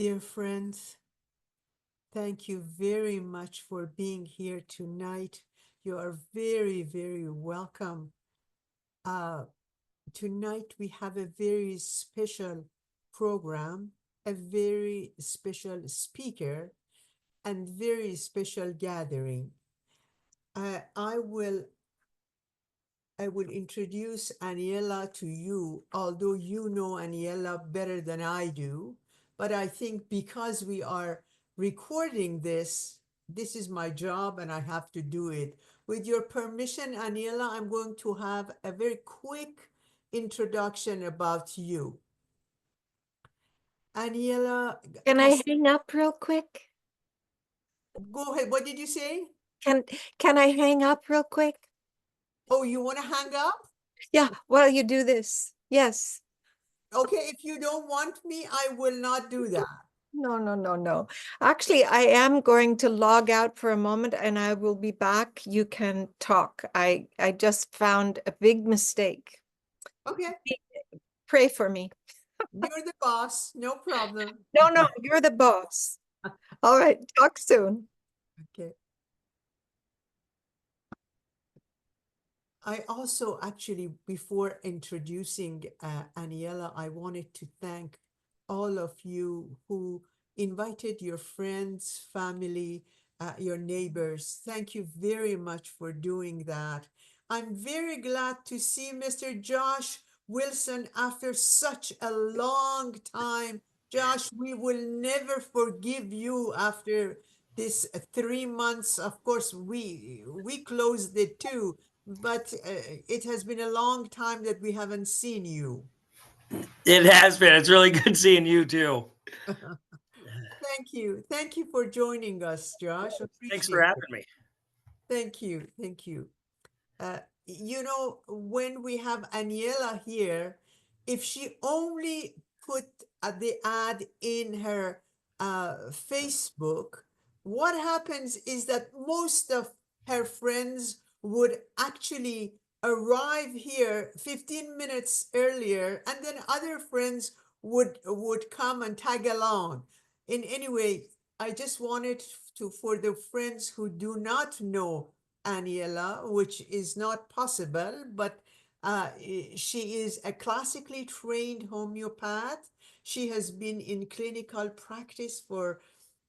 Dear friends, thank you very much for being here tonight. You are very, very welcome. Tonight we have a very special program, a very special speaker, and very special gathering. I will introduce Aniela to you, although you know Aniela better than I do. But I think because we are recording this, this is my job and I have to do it. With your permission, Aniela, I'm going to have a very quick introduction about you. Aniela, Can I hang up real quick? go ahead. What did you say? Can I hang up real quick? Oh, you want to hang up? Yeah, while you do this. Yes. Okay, if you don't want me, I will not do that. No. Actually, I am going to log out for a moment and I will be back. You can talk. I just found a big mistake. Okay, Pray for me. you're the boss, no problem. No, you're the boss. All right, talk soon. Okay. I also actually, before introducing Aniela, I wanted to thank all of you who invited your friends, family, your neighbors. Thank you very much for doing that. I'm very glad to see Mr. Josh Wilson after such a long time. Josh, we will never forgive you after this 3 months. Of course, we closed it too, but it has been a long time that we haven't seen you. It has been. It's really good seeing you too. Thank you. Thank you for joining us, Josh. Thanks for Appreciate it. having me. Thank you. Thank you. You know, when we have Aniela here, if she only put the ad in her Facebook, what happens is that most of her friends would actually arrive here 15 minutes earlier, and then other friends would come and tag along. In any way, I just wanted to, for the friends who do not know Aniela, which is not possible, but she is a classically trained homeopath. She has been in clinical practice for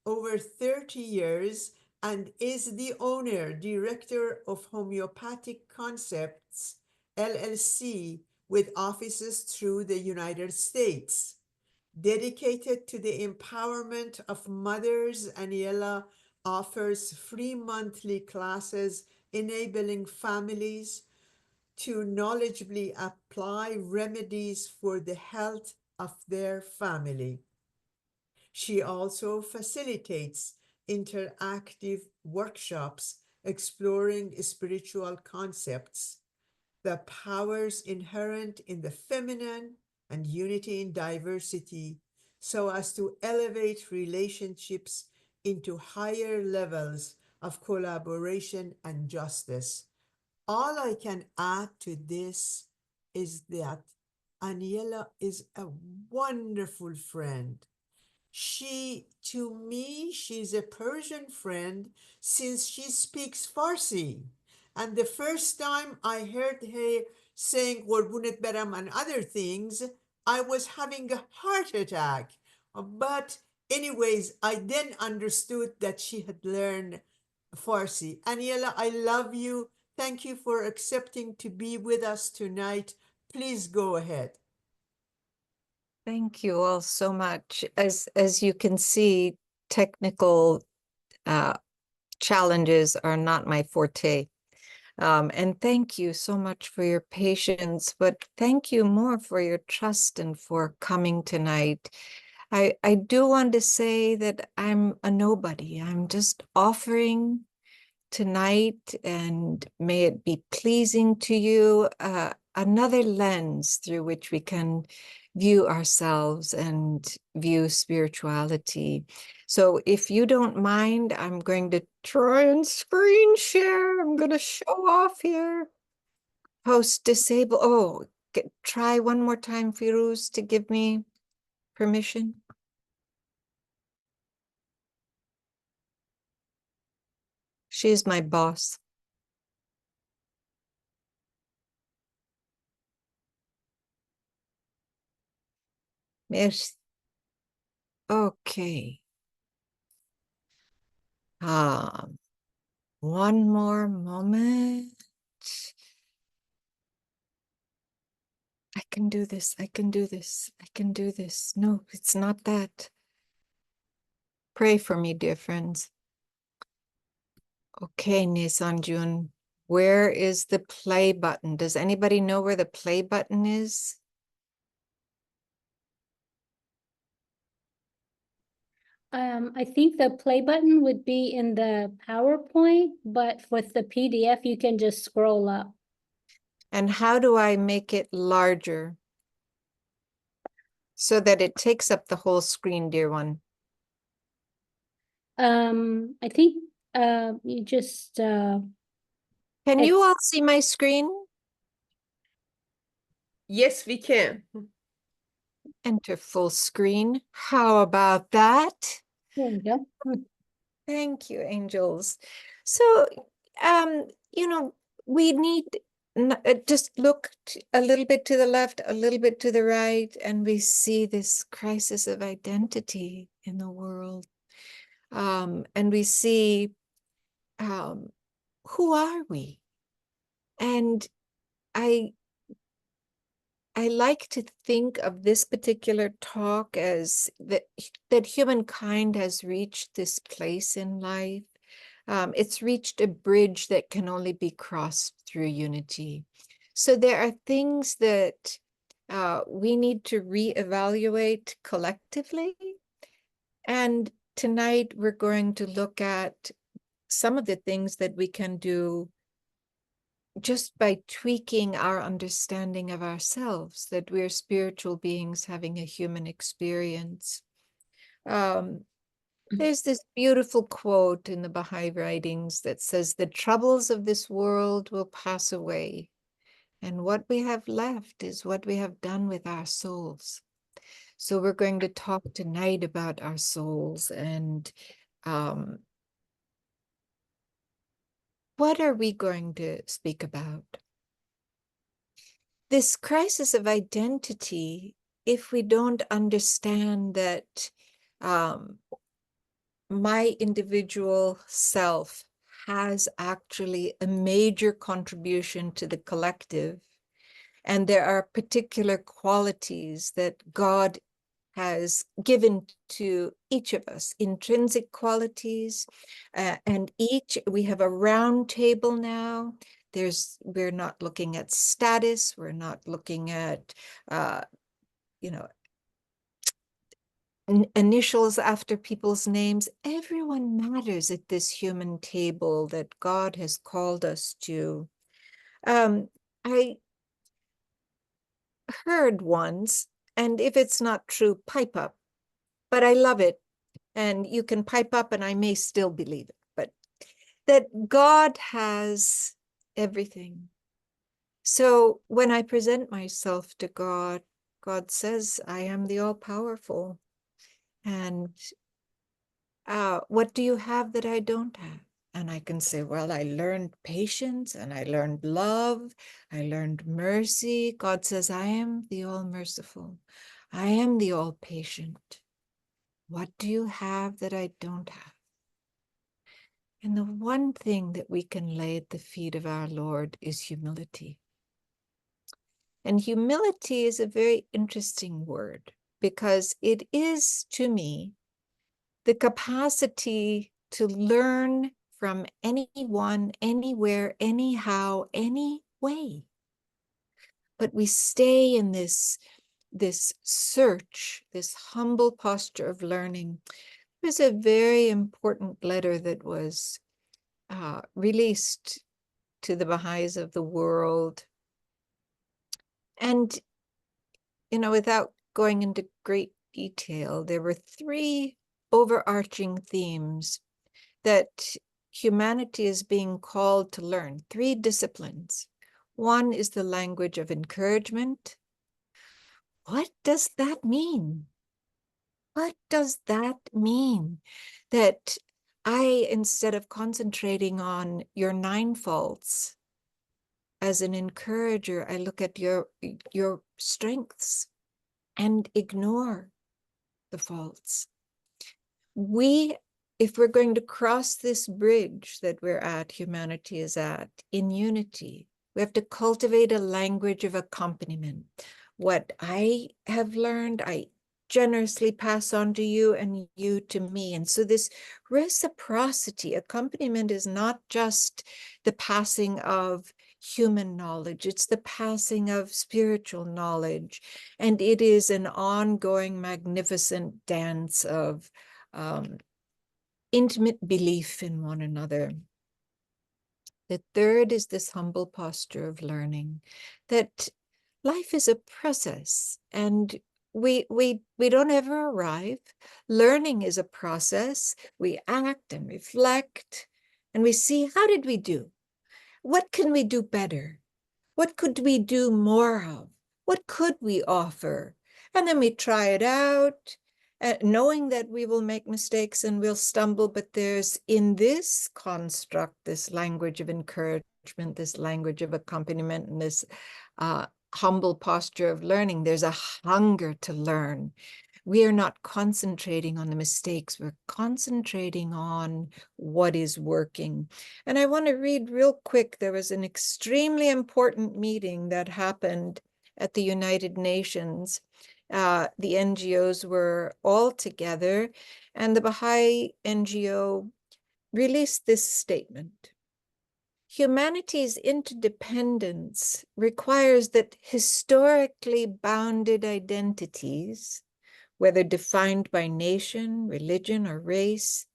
over 30 years and is the owner, director of Homeopathic Concepts LLC with offices through the United States. Dedicated to the empowerment of mothers, Aniela offers free monthly classes enabling families to knowledgeably apply remedies for the health of their family. She also facilitates interactive workshops exploring spiritual concepts, the powers inherent in the feminine, and unity in diversity, so as to elevate relationships into higher levels of collaboration and justice. All I can add to this is that Aniela is a wonderful friend. To me, she's a Persian friend since she speaks Farsi. And the first time I heard her saying Gorbunet Beram and other things, I was having a heart attack. But anyways, I then understood that she had learned Farsi. Aniela, I love you. Thank you for accepting to be with us tonight. Please go ahead. Thank you all so much. As you can see, technical challenges are not my forte. And thank you so much for your patience, but thank you more for your trust and for coming tonight. I do want to say that I'm a nobody. I'm just offering tonight, and may it be pleasing to you, another lens through which we can view ourselves and view spirituality. So if you don't mind, I'm going to try and screen share. I'm going to show off here. Post disable. Oh, try one more time, Firuz, to give me permission. She's my boss. Merci. Okay. One more moment. I can do this. I can do this. I can do this. No, it's not that. Pray for me, dear friends. Okay, Nisanjun, where is the play button? Does anybody know where the play button is? I think the play button would be in the PowerPoint, but with the PDF, you can just scroll up. And how do I make it larger so that it takes up the whole screen, dear one? I think you just Can you all see my screen? Yes, we can. Enter full screen. How about that? there we go. Thank you, angels. So, you know, we need just look a little bit to the left, a little bit to the right, and we see this crisis of identity in the world. And we see who are we? And I like to think of this particular talk as that humankind has reached this place in life. It's reached a bridge that can only be crossed through unity. So there are things that we need to reevaluate collectively. And tonight we're going to look at some of the things that we can do just by tweaking our understanding of ourselves, that we're spiritual beings having a human experience. There's this beautiful quote in the Baha'i writings that says, "The troubles of this world will pass away, and what we have left is what we have done with our souls." So we're going to talk tonight about our souls and what are we going to speak about? This crisis of identity, if we don't understand that my individual self has actually a major contribution to the collective, and there are particular qualities that God has given to each of us, intrinsic qualities, and we have a round table now. We're not looking at status, we're not looking at, initials after people's names. Everyone matters at this human table that God has called us to. I heard once, and if it's not true, pipe up, but I love it. And you can pipe up and I may still believe it, but that God has everything. So when I present myself to God, God says, I am the all-powerful. And what do you have that I don't have? And I can say, well, I learned patience and I learned love. I learned mercy. God says, I am the all-merciful. I am the all-patient. What do you have that I don't have? And the one thing that we can lay at the feet of our Lord is humility. And humility is a very interesting word because it is, to me, the capacity to learn from anyone, anywhere, anyhow, any way. But we stay in this search, this humble posture of learning. There's a very important letter that was released to the Baha'is of the world. And, without going into great detail, there were three overarching themes that humanity is being called to learn, three disciplines. One is the language of encouragement. What does that mean? What does that mean? That instead of concentrating on your 9 faults, as an encourager, I look at your strengths and ignore the faults. If we're going to cross this bridge that we're at, humanity is at, in unity, we have to cultivate a language of accompaniment. What I have learned, I generously pass on to you and you to me. And so this reciprocity, accompaniment is not just the passing of human knowledge, it's the passing of spiritual knowledge. And it is an ongoing, magnificent dance of intimate belief in one another. The third is this humble posture of learning, that life is a process and we don't ever arrive. Learning is a process. We act and reflect and we see, how did we do? What can we do better? What could we do more of? What could we offer? And then we try it out, knowing that we will make mistakes and we'll stumble, but there's in this construct, this language of encouragement, this language of accompaniment, and this humble posture of learning, there's a hunger to learn. We are not concentrating on the mistakes, we're concentrating on what is working. And I want to read real quick, there was an extremely important meeting that happened at the United Nations. The NGOs were all together, and the Baha'i NGO released this statement. Humanity's interdependence requires that historically bounded identities, whether defined by nation, religion, or race,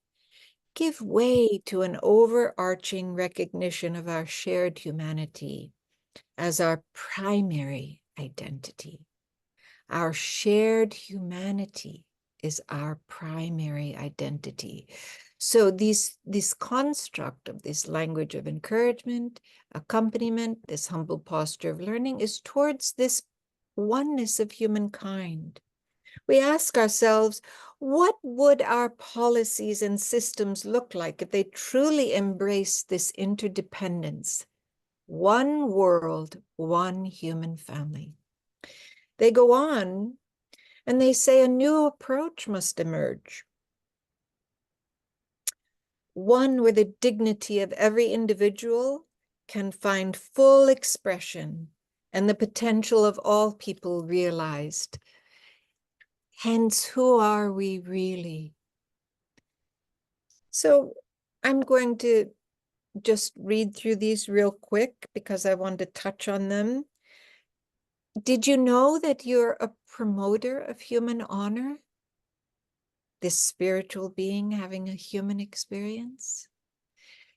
give way to an overarching recognition of our shared humanity as our primary identity. Our shared humanity is our primary identity. So this construct of this language of encouragement, accompaniment, this humble posture of learning is towards this oneness of humankind. We ask ourselves, what would our policies and systems look like if they truly embrace this interdependence? One world, one human family. They go on and they say a new approach must emerge. One where the dignity of every individual can find full expression and the potential of all people realized. Hence, who are we really? So I'm going to just read through these real quick because I want to touch on them. Did you know that you're a promoter of human honor? This spiritual being having a human experience?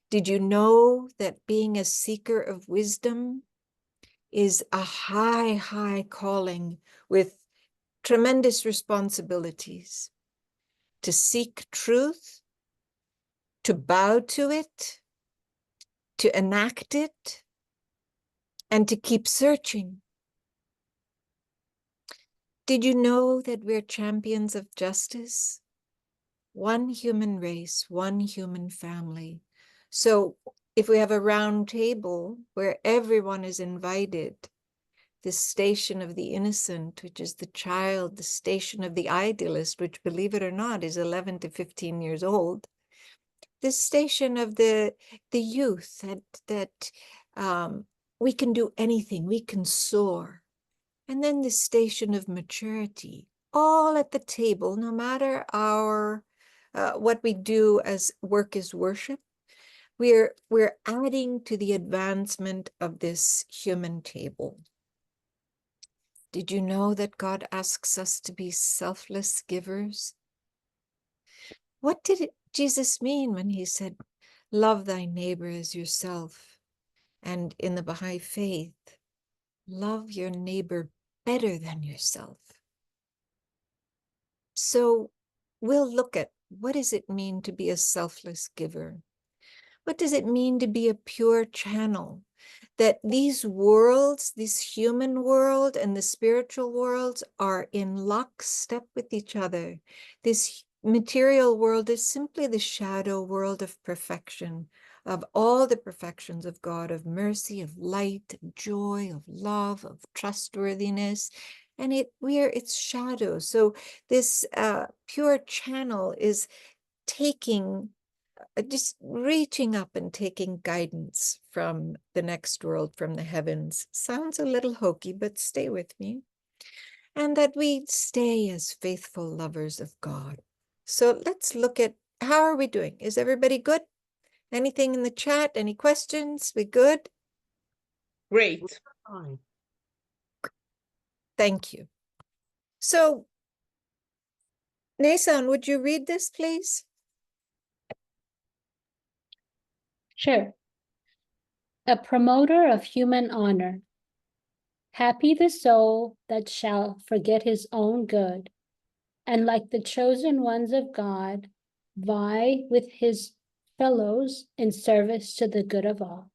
Did you know that being a seeker of wisdom is a high, high calling with tremendous responsibilities? To seek truth, to bow to it, to enact it, and to keep searching. Did you know that we're champions of justice? One human race, one human family. So if we have a round table where everyone is invited, the station of the innocent, which is the child, the station of the idealist, which, believe it or not, is 11 to 15 years old, the station of the youth, that we can do anything, we can soar. And then the station of maturity, all at the table, no matter our what we do as work is worship, we're adding to the advancement of this human table. Did you know that God asks us to be selfless givers? What did Jesus mean when he said, love thy neighbor as yourself? And in the Baha'i faith, love your neighbor better than yourself. So we'll look at, what does it mean to be a selfless giver? What does it mean to be a pure channel? That these worlds, this human world and the spiritual worlds, are in lockstep with each other. This material world is simply the shadow world of perfection, of all the perfections of God, of mercy, of light, of joy, of love, of trustworthiness, and we are its shadow. So this pure channel is taking, just reaching up and taking guidance from the next world, from the heavens. Sounds a little hokey, but stay with me. And that we stay as faithful lovers of God. So let's look at, how are we doing? Is everybody good? Anything in the chat? Any questions? We good? Great. Fine. Thank you. So, Nason, would you read this, please? Sure. A promoter of human honor. Happy the soul that shall forget his own good, and like the chosen ones of God, vie with his fellows in service to the good of all.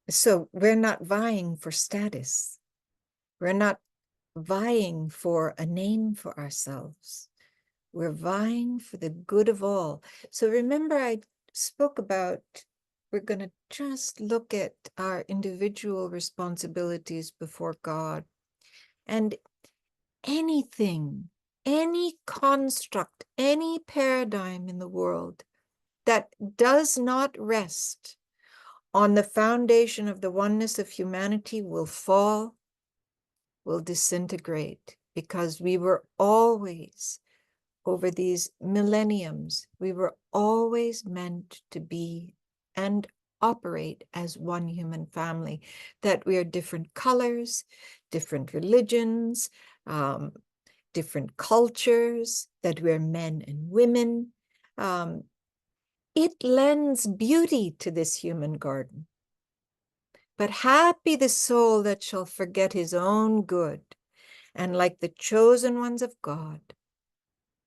So we're not vying for status. We're not vying for a name for ourselves. We're vying for the good of all. So remember, I spoke about, we're going to just look at our individual responsibilities before God. And anything, any construct, any paradigm in the world that does not rest on the foundation of the oneness of humanity will fall, will disintegrate, because we were always, over these millenniums, we were always meant to be and operate as one human family, that we are different colors, different religions, different cultures, that we're men and women. It lends beauty to this human garden. But happy the soul that shall forget his own good, and like the chosen ones of God,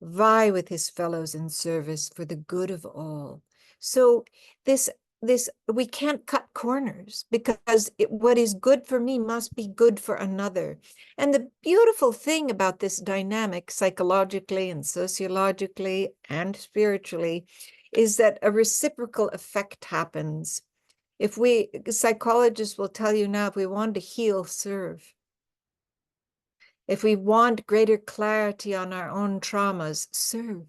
vie with his fellows in service for the good of all. So this we can't cut corners, because what is good for me must be good for another. And the beautiful thing about this dynamic, psychologically and sociologically and spiritually, is that a reciprocal effect happens. If we, psychologists will tell you now, if we want to heal, serve. If we want greater clarity on our own traumas, serve.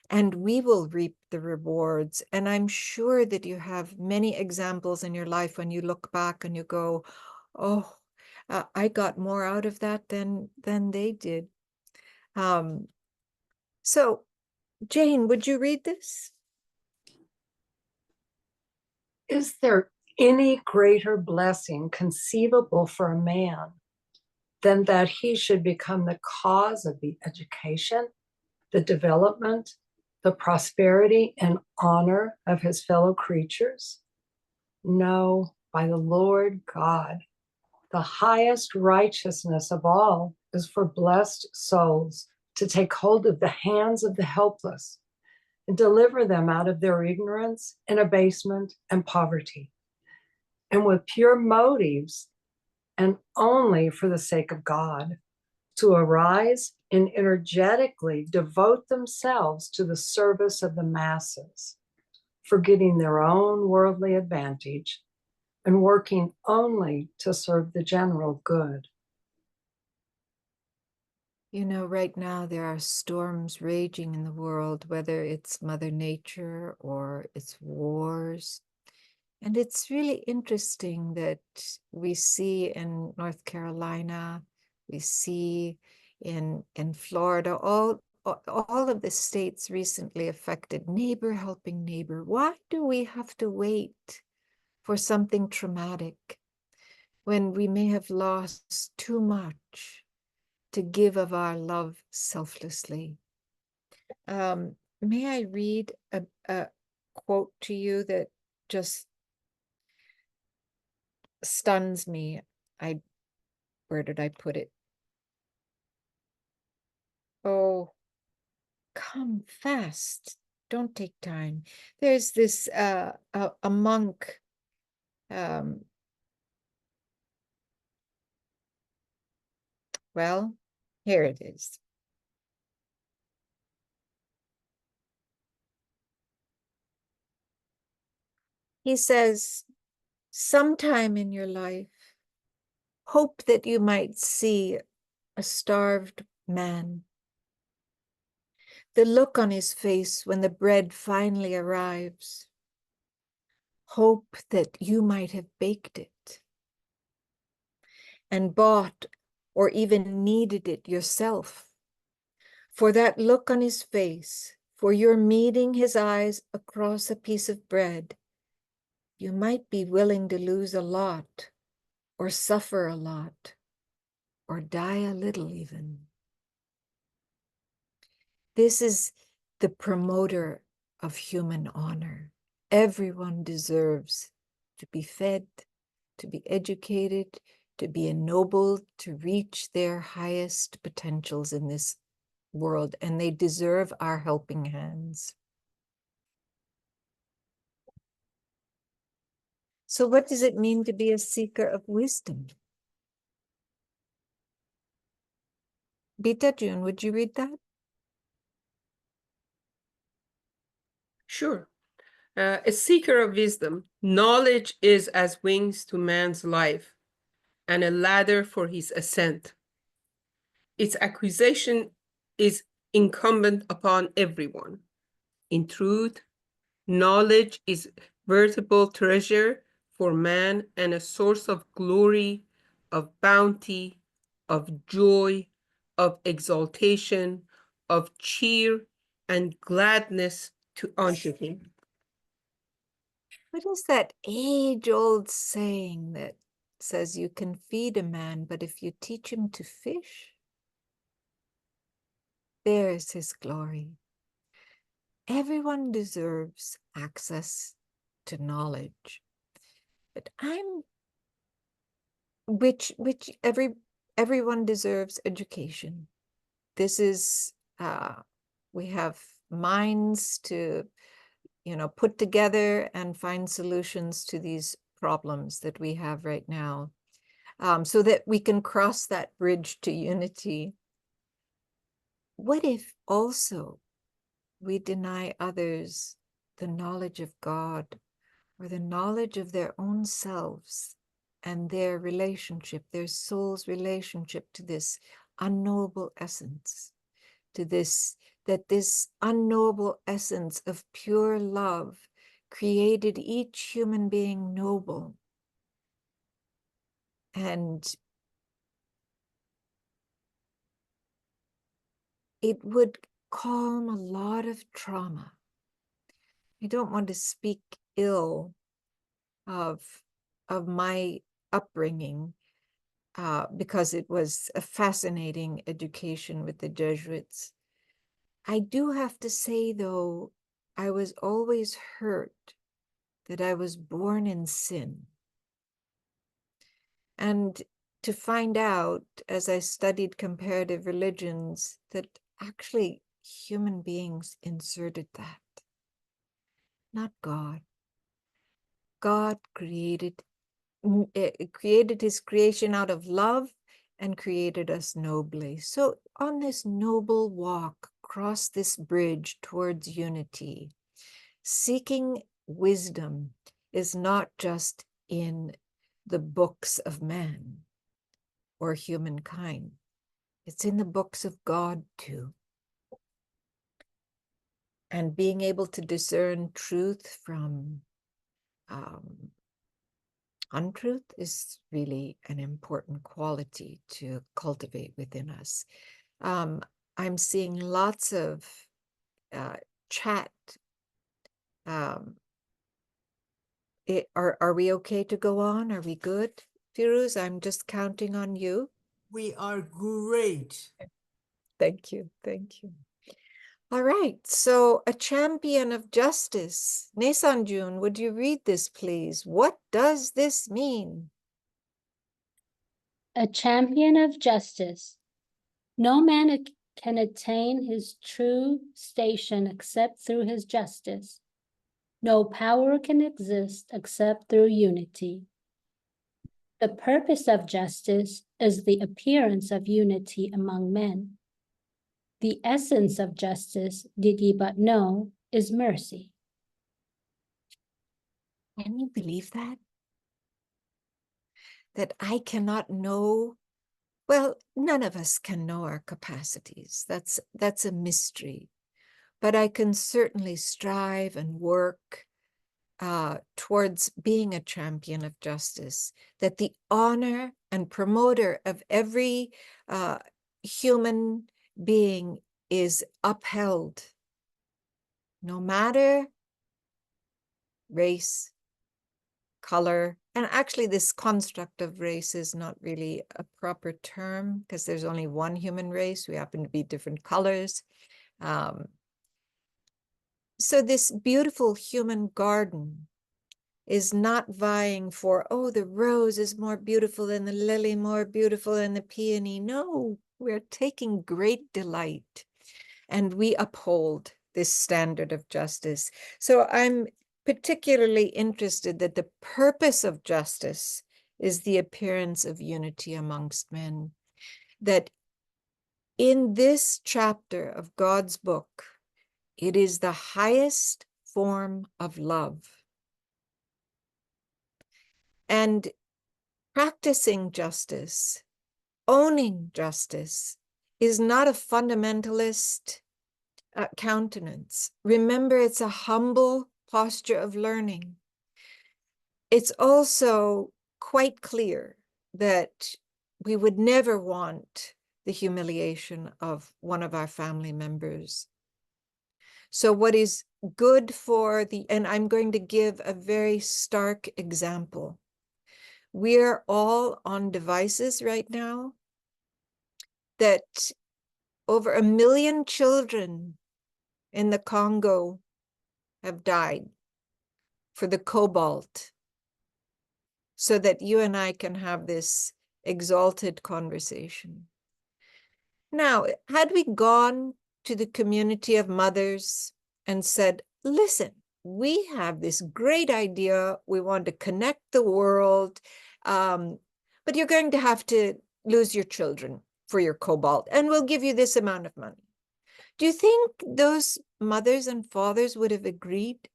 And we will reap the rewards. And I'm sure that you have many examples in your life when you look back and you go, oh, I got more out of that than they did. So, Jane, would you read this? Is there any greater blessing conceivable for a man than that he should become the cause of the education, the development, the prosperity, and honor of his fellow creatures? No, by the Lord God, the highest righteousness of all is for blessed souls to take hold of the hands of the helpless and deliver them out of their ignorance and abasement and poverty, and with pure motives and only for the sake of God, to arise and energetically devote themselves to the service of the masses, forgetting their own worldly advantage and working only to serve the general good. You know, right now there are storms raging in the world, whether it's Mother Nature or it's wars. And it's really interesting that we see in North Carolina, we see in Florida, all of the states recently affected, neighbor helping neighbor. Why do we have to wait for something traumatic when we may have lost too much to give of our love selflessly? May I read a quote to you that just stuns me? Where did I put it? Oh, come fast. Don't take time. There's this a monk, well, Here it is. He says, sometime in your life, hope that you might see a starved man. The look on his face when the bread finally arrives. Hope that you might have baked it and bought or even needed it yourself. For that look on his face, for your meeting his eyes across a piece of bread, you might be willing to lose a lot, or suffer a lot, or die a little even. This is the promoter of human honor. Everyone deserves to be fed, to be educated, to be ennobled, to reach their highest potentials in this world, and they deserve our helping hands. So what does it mean to be a seeker of wisdom? Bita June, would you read that? Sure. A seeker of wisdom, knowledge is as wings to man's life and a ladder for his ascent. Its acquisition is incumbent upon everyone. In truth, knowledge is veritable treasure for man and a source of glory, of bounty, of joy, of exaltation, of cheer and gladness unto him. What is that age-old saying that says you can feed a man, but if you teach him to fish, there's his glory. Everyone deserves access to knowledge, but everyone deserves education. This is, we have minds to, put together and find solutions to these problems that we have right now, so that we can cross that bridge to unity. What if also we deny others the knowledge of God or the knowledge of their own selves and their relationship, their soul's relationship to this unknowable essence, to this unknowable essence of pure love created each human being noble. And it would calm a lot of trauma. I don't want to speak ill of my upbringing, because it was a fascinating education with the Jesuits. I do have to say, though, I was always hurt that I was born in sin. And to find out, as I studied comparative religions, that actually human beings inserted that, not God. God created his creation out of love and created us nobly. So on this noble walk, across this bridge towards unity, seeking wisdom is not just in the books of man or humankind. It's in the books of God too. And being able to discern truth from untruth is really an important quality to cultivate within us. I'm seeing lots of chat. Are we okay to go on? Are we good, Firuz? I'm just counting on you. We are great. Thank you. Thank you. All right. So a champion of justice. Nesanjun, would you read this, please? What does this mean? A champion of justice. No man can attain his true station except through his justice. No power can exist except through unity. The purpose of justice is the appearance of unity among men. The essence of justice, did ye but know, is mercy. Can you believe that? That I cannot know. Well, none of us can know our capacities. That's a mystery. But I can certainly strive and work towards being a champion of justice, that the honor and promoter of every human being is upheld, no matter race, color. And actually, this construct of race is not really a proper term because there's only one human race. We happen to be different colors. So this beautiful human garden is not vying for, oh, the rose is more beautiful than the lily, more beautiful than the peony. No, we're taking great delight, and we uphold this standard of justice. So I'm particularly interested that the purpose of justice is the appearance of unity amongst men. That in this chapter of God's book, it is the highest form of love. And practicing justice, owning justice, is not a fundamentalist countenance. Remember, it's a humble posture of learning. It's also quite clear that we would never want the humiliation of one of our family members. So what is good for and I'm going to give a very stark example. We're all on devices right now that over 1 million children in the Congo have died for the cobalt, so that you and I can have this exalted conversation. Now, had we gone to the community of mothers and said, listen, we have this great idea, we want to connect the world, but you're going to have to lose your children for your cobalt, and we'll give you this amount of money. Do you think those mothers and fathers would have agreed,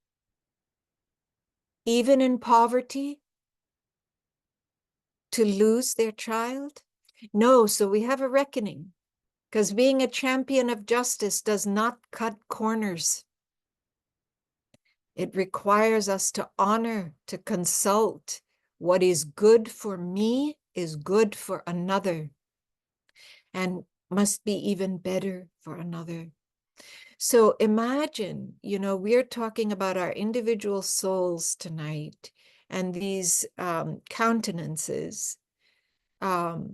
even in poverty, to lose their child? No, so we have a reckoning, because being a champion of justice does not cut corners. It requires us to honor, to consult. What is good for me is good for another, and must be even better for another. So imagine, we're talking about our individual souls tonight and these countenances. But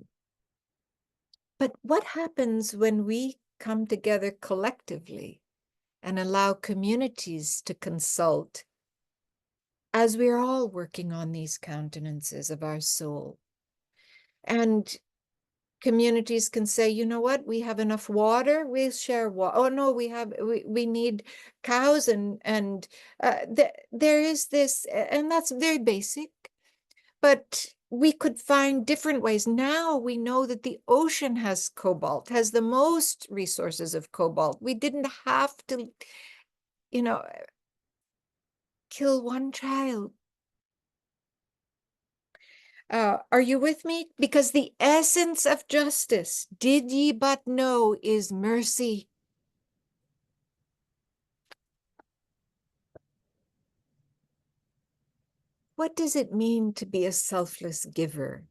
what happens when we come together collectively and allow communities to consult as we're all working on these countenances of our soul? And communities can say, you know what, we have enough water, we'll share water. Oh no, we need cows, and there is this, and that's very basic, but we could find different ways. Now we know that the ocean has cobalt, has the most resources of cobalt. We didn't have to, kill one child. Are you with me? Because the essence of justice, did ye but know, is mercy. What does it mean to be a selfless giver?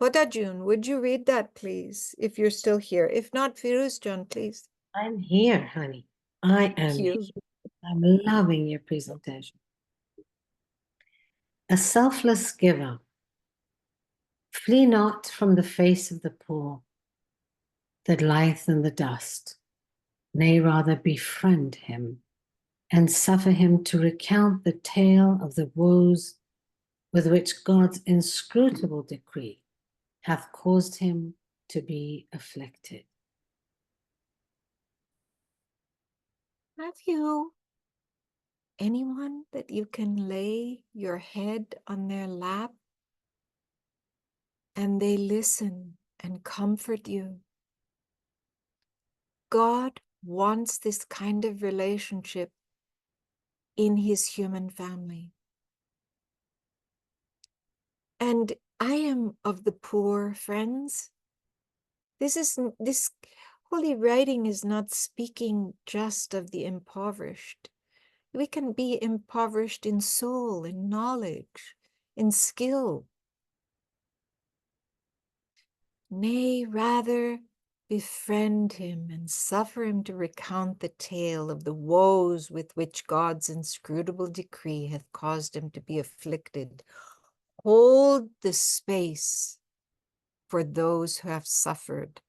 Hodajun, would you read that, please, if you're still here? If not, Firuz John, please. I'm here, honey. I am Thank you. here. I'm loving your presentation. A selfless giver. Flee not from the face of the poor that lieth in the dust, nay, rather befriend him and suffer him to recount the tale of the woes with which God's inscrutable decree hath caused him to be afflicted. Have you anyone that you can lay your head on their lap and they listen and comfort you. God wants this kind of relationship in his human family. And I am of the poor, friends. This holy writing is not speaking just of the impoverished. We can be impoverished in soul, in knowledge, in skill. Nay, rather befriend him and suffer him to recount the tale of the woes with which God's inscrutable decree hath caused him to be afflicted. Hold the space for those who have suffered.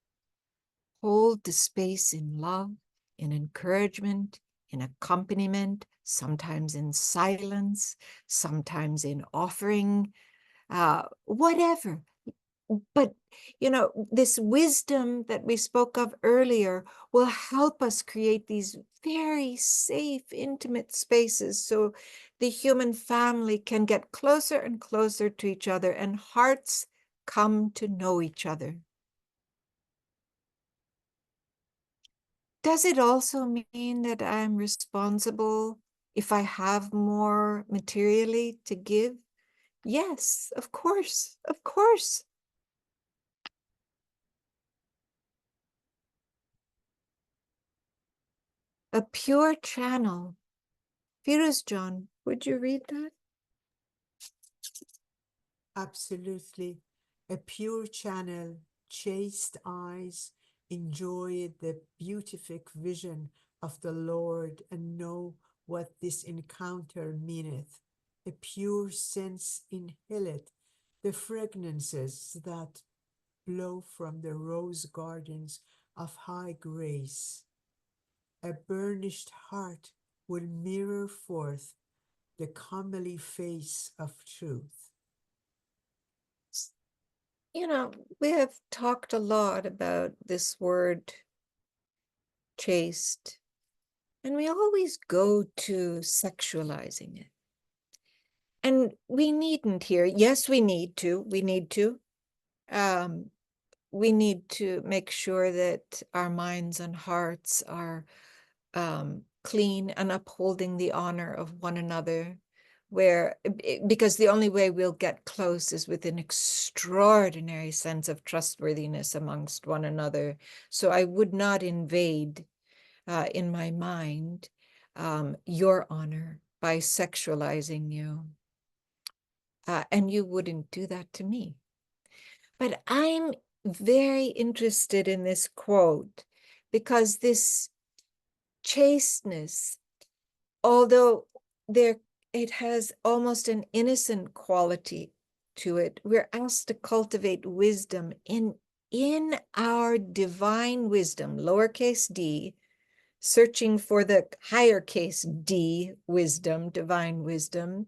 Hold the space in love, in encouragement, in accompaniment, sometimes in silence, sometimes in offering, whatever. But, this wisdom that we spoke of earlier will help us create these very safe, intimate spaces so the human family can get closer and closer to each other and hearts come to know each other. Does it also mean that I'm responsible if I have more materially to give? Yes, of course, of course. A pure channel. Firuz John, would you read that? Absolutely. A pure channel, chaste eyes, enjoy the beatific vision of the Lord and know what this encounter meaneth. A pure sense inhaleth the fragrances that blow from the rose gardens of high grace. A burnished heart will mirror forth the comely face of truth. We have talked a lot about this word chaste, and we always go to sexualizing it. And we needn't here. Yes, we need to. We need to make sure that our minds and hearts are clean and upholding the honor of one another, because the only way we'll get close is with an extraordinary sense of trustworthiness amongst one another. So I would not invade in my mind your honor by sexualizing you. And you wouldn't do that to me. But I'm very interested in this quote because this chasteness, although it has almost an innocent quality to it, we're asked to cultivate wisdom in our divine wisdom, lowercase d, searching for the higher case d wisdom, divine wisdom.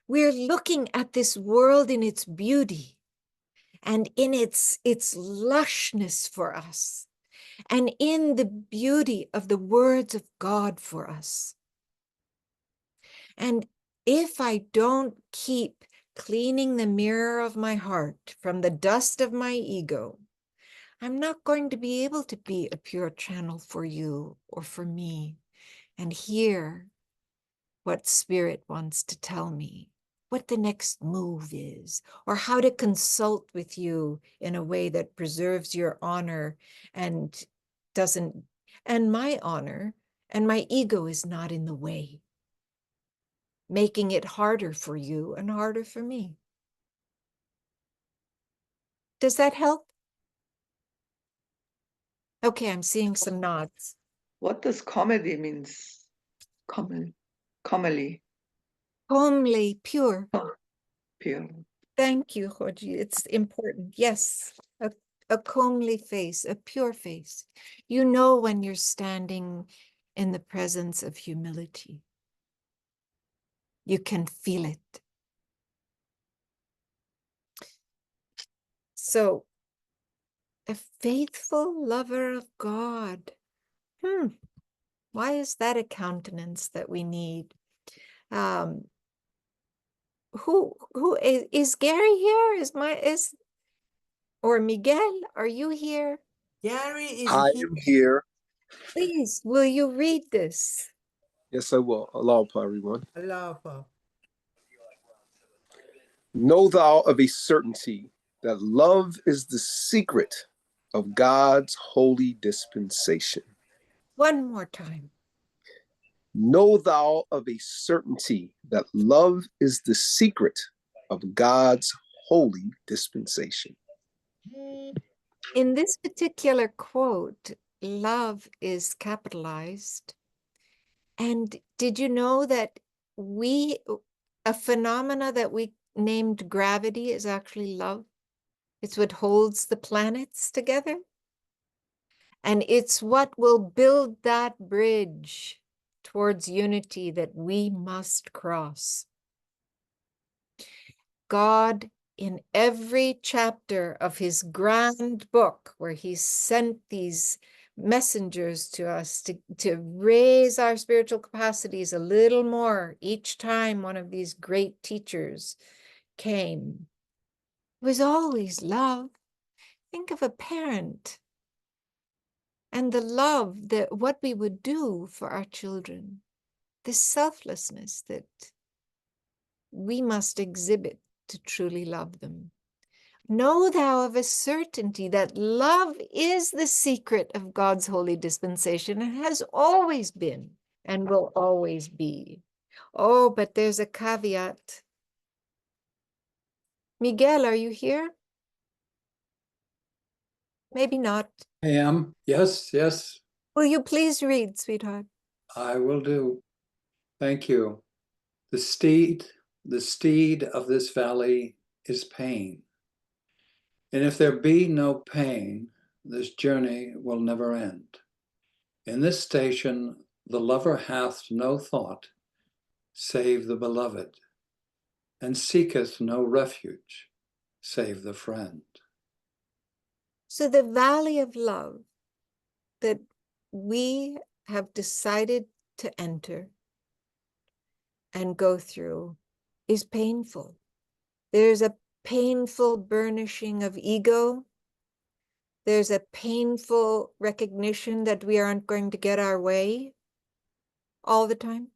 We're looking at this world in its beauty and in its lushness for us, and in the beauty of the words of God for us. And if I don't keep cleaning the mirror of my heart from the dust of my ego, I'm not going to be able to be a pure channel for you or for me and hear what Spirit wants to tell me, what the next move is, or how to consult with you in a way that preserves your honor and my honor and my ego is not in the way, making it harder for you and harder for me. Does that help? Okay, I'm seeing some nods. What does comedy means? Comely. Homely, pure. Pure. Thank you, Hoji. It's important. Yes, a comely face, a pure face. You know when you're standing in the presence of humility. You can feel it. So, a faithful lover of God. Why is that a countenance that we need? who is Gary here? Or Miguel, are you here? Gary is I here. am here. Please, will you read this? Yes, I will. Aloha, everyone. Aloha. Know thou of a certainty that love is the secret of God's holy dispensation. One more time. Know thou of a certainty that love is the secret of God's holy dispensation. In this particular quote, love is capitalized. And did you know that a phenomena that we named gravity is actually love? It's what holds the planets together. And it's what will build that bridge towards unity that we must cross. God, in every chapter of his grand book, where he sent these messengers to us to raise our spiritual capacities a little more each time one of these great teachers came, it was always love. Think of a parent and the love that what we would do for our children, this selflessness that we must exhibit to truly love them. Know thou of a certainty that love is the secret of God's holy dispensation and has always been and will always be. Oh, but there's a caveat. Miguel, are you here? Maybe not. I am. Yes, yes, Will you please read, sweetheart? I will do. Thank you. The steed of this valley is pain. And if there be no pain, this journey will never end. In this station, the lover hath no thought save the beloved, and seeketh no refuge save the friend. So the valley of love that we have decided to enter and go through is painful. There's a painful burnishing of ego. There's a painful recognition that we aren't going to get our way all the time.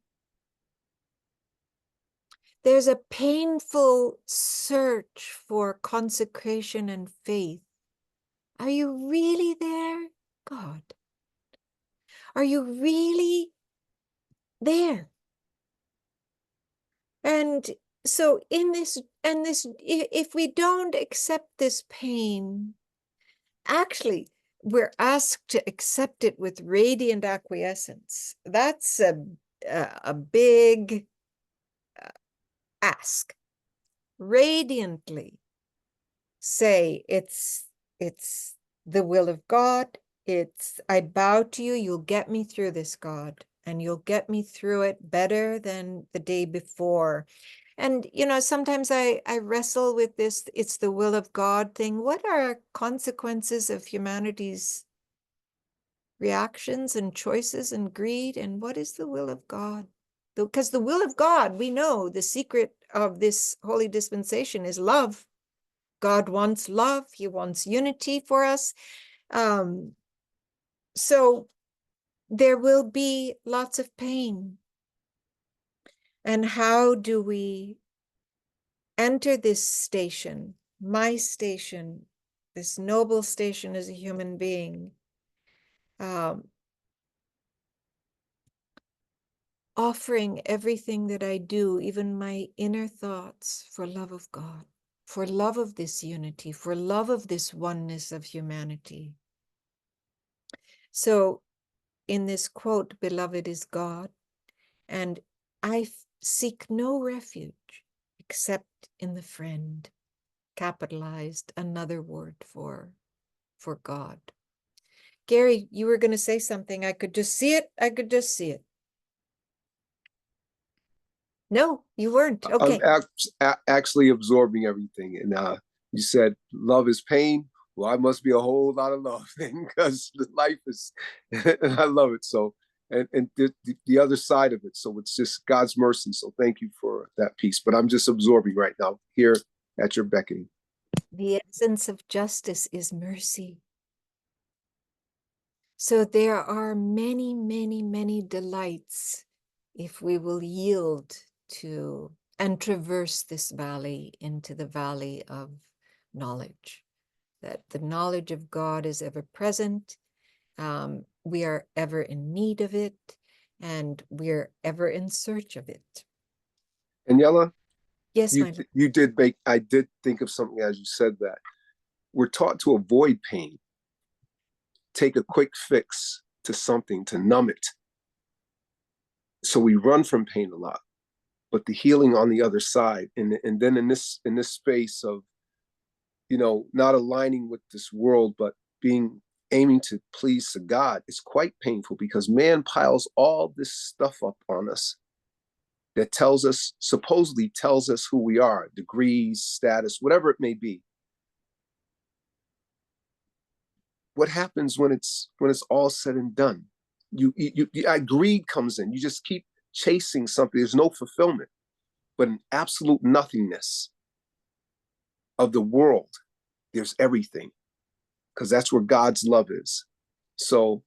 There's a painful search for consecration and faith. Are you really there, God? Are you really there? And so if we don't accept this pain, actually, we're asked to accept it with radiant acquiescence. That's a big ask. Radiantly say it's the will of God. I bow to you. You'll get me through this, God, and you'll get me through it better than the day before. And, sometimes I wrestle with this, it's the will of God thing. What are consequences of humanity's reactions and choices and greed? And what is the will of God? Because the will of God, we know the secret of this holy dispensation is love. God wants love. He wants unity for us. So there will be lots of pain. And how do we enter this station, my station, this noble station as a human being, offering everything that I do, even my inner thoughts, for love of God, for love of this unity, for love of this oneness of humanity. So in this quote, beloved is God, and I seek no refuge except in the friend, capitalized, another word for God. Gary, you were going to say something. I could just see it. I could just see it. No, you weren't. Okay. I'm actually absorbing everything. And you said love is pain. Well, I must be a whole lot of love then, because life is, I love it. So and the other side of it. So it's just God's mercy. So thank you for that piece. But I'm just absorbing right now here at your beckoning. The essence of justice is mercy. So there are many, many, many delights if we will yield to and traverse this valley into the valley of knowledge, that the knowledge of God is ever present. We are ever in need of it, and we're ever in search of it. Aniela, Yes, I did think of something as you said that. We're taught to avoid pain, take a quick fix to something to numb it. So we run from pain a lot, but the healing on the other side, and then in this space of, not aligning with this world, but aiming to please to God, it's quite painful because man piles all this stuff up on us that supposedly tells us who we are, degrees, status, whatever it may be. What happens when it's all said and done? Greed comes in. You just keep chasing something. There's no fulfillment, but an absolute nothingness of the world. There's everything, because that's where God's love is. So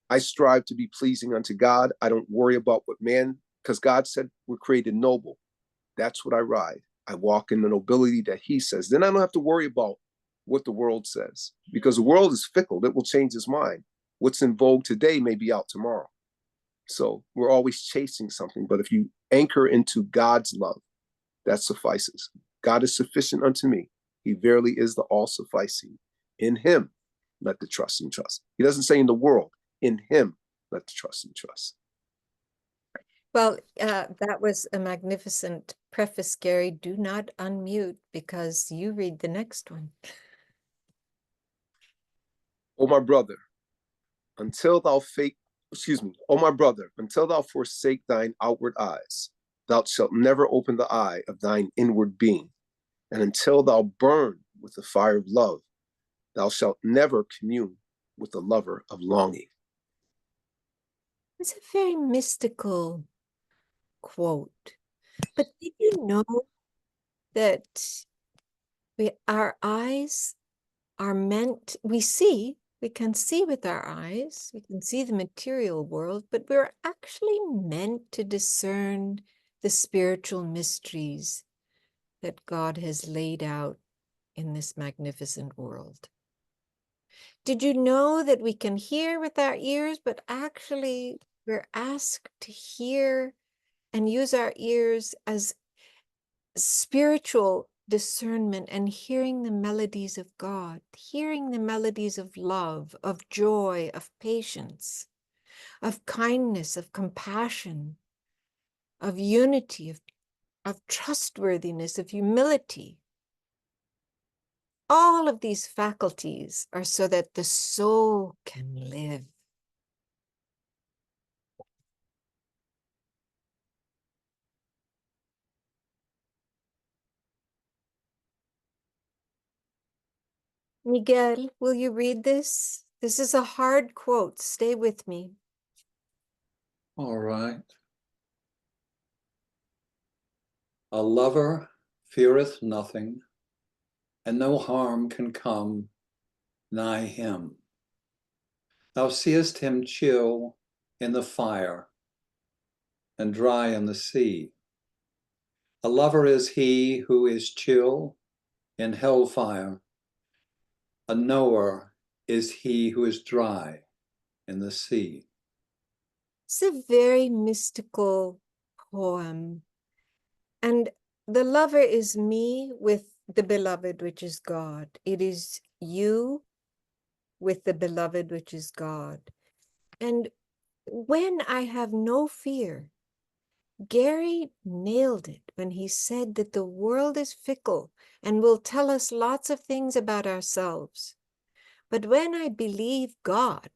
I strive to be pleasing unto God. I don't worry about what man, because God said we're created noble. That's what I ride. I walk in the nobility that he says. Then I don't have to worry about what the world says, because the world is fickle. It will change its mind. What's in vogue today may be out tomorrow. So we're always chasing something. But if you anchor into God's love, that suffices. God is sufficient unto me. He verily is the all-sufficing. In him, let the trust and trust. He doesn't say in the world. In him, let the trust and trust. Well, that was a magnificent preface, Gary. Do not unmute because you read the next one. Oh, my brother, until thou forsake thine outward eyes, thou shalt never open the eye of thine inward being. And until thou burn with the fire of love, thou shalt never commune with the lover of longing. It's a very mystical quote. But did you know that our eyes are meant, we can see with our eyes, we can see the material world, but we're actually meant to discern the spiritual mysteries that God has laid out in this magnificent world. Did you know that we can hear with our ears, but actually we're asked to hear and use our ears as spiritual discernment and hearing the melodies of God, hearing the melodies of love, of joy, of patience, of kindness, of compassion, of unity, of trustworthiness, of humility. All of these faculties are so that the soul can live. Miguel, will you read this? This is a hard quote. Stay with me. All right. A lover feareth nothing, and no harm can come nigh him. Thou seest him chill in the fire and dry in the sea. A lover is he who is chill in hellfire. A knower is he who is dry in the sea. It's a very mystical poem. And the lover is me with the beloved, which is God. It is you with the beloved, which is God. And when I have no fear, Gary nailed it when he said that the world is fickle and will tell us lots of things about ourselves. But when I believe God,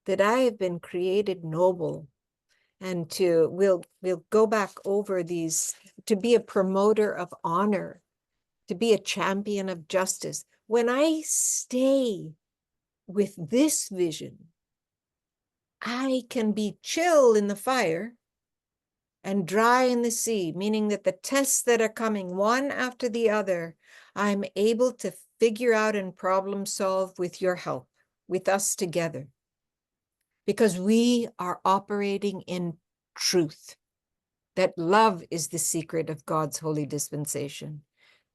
that I have been created noble, and we'll go back over these, to be a promoter of honor, to be a champion of justice. When I stay with this vision, I can be chill in the fire and dry in the sea, meaning that the tests that are coming one after the other, I'm able to figure out and problem solve with your help, with us together, because we are operating in truth, that love is the secret of God's holy dispensation,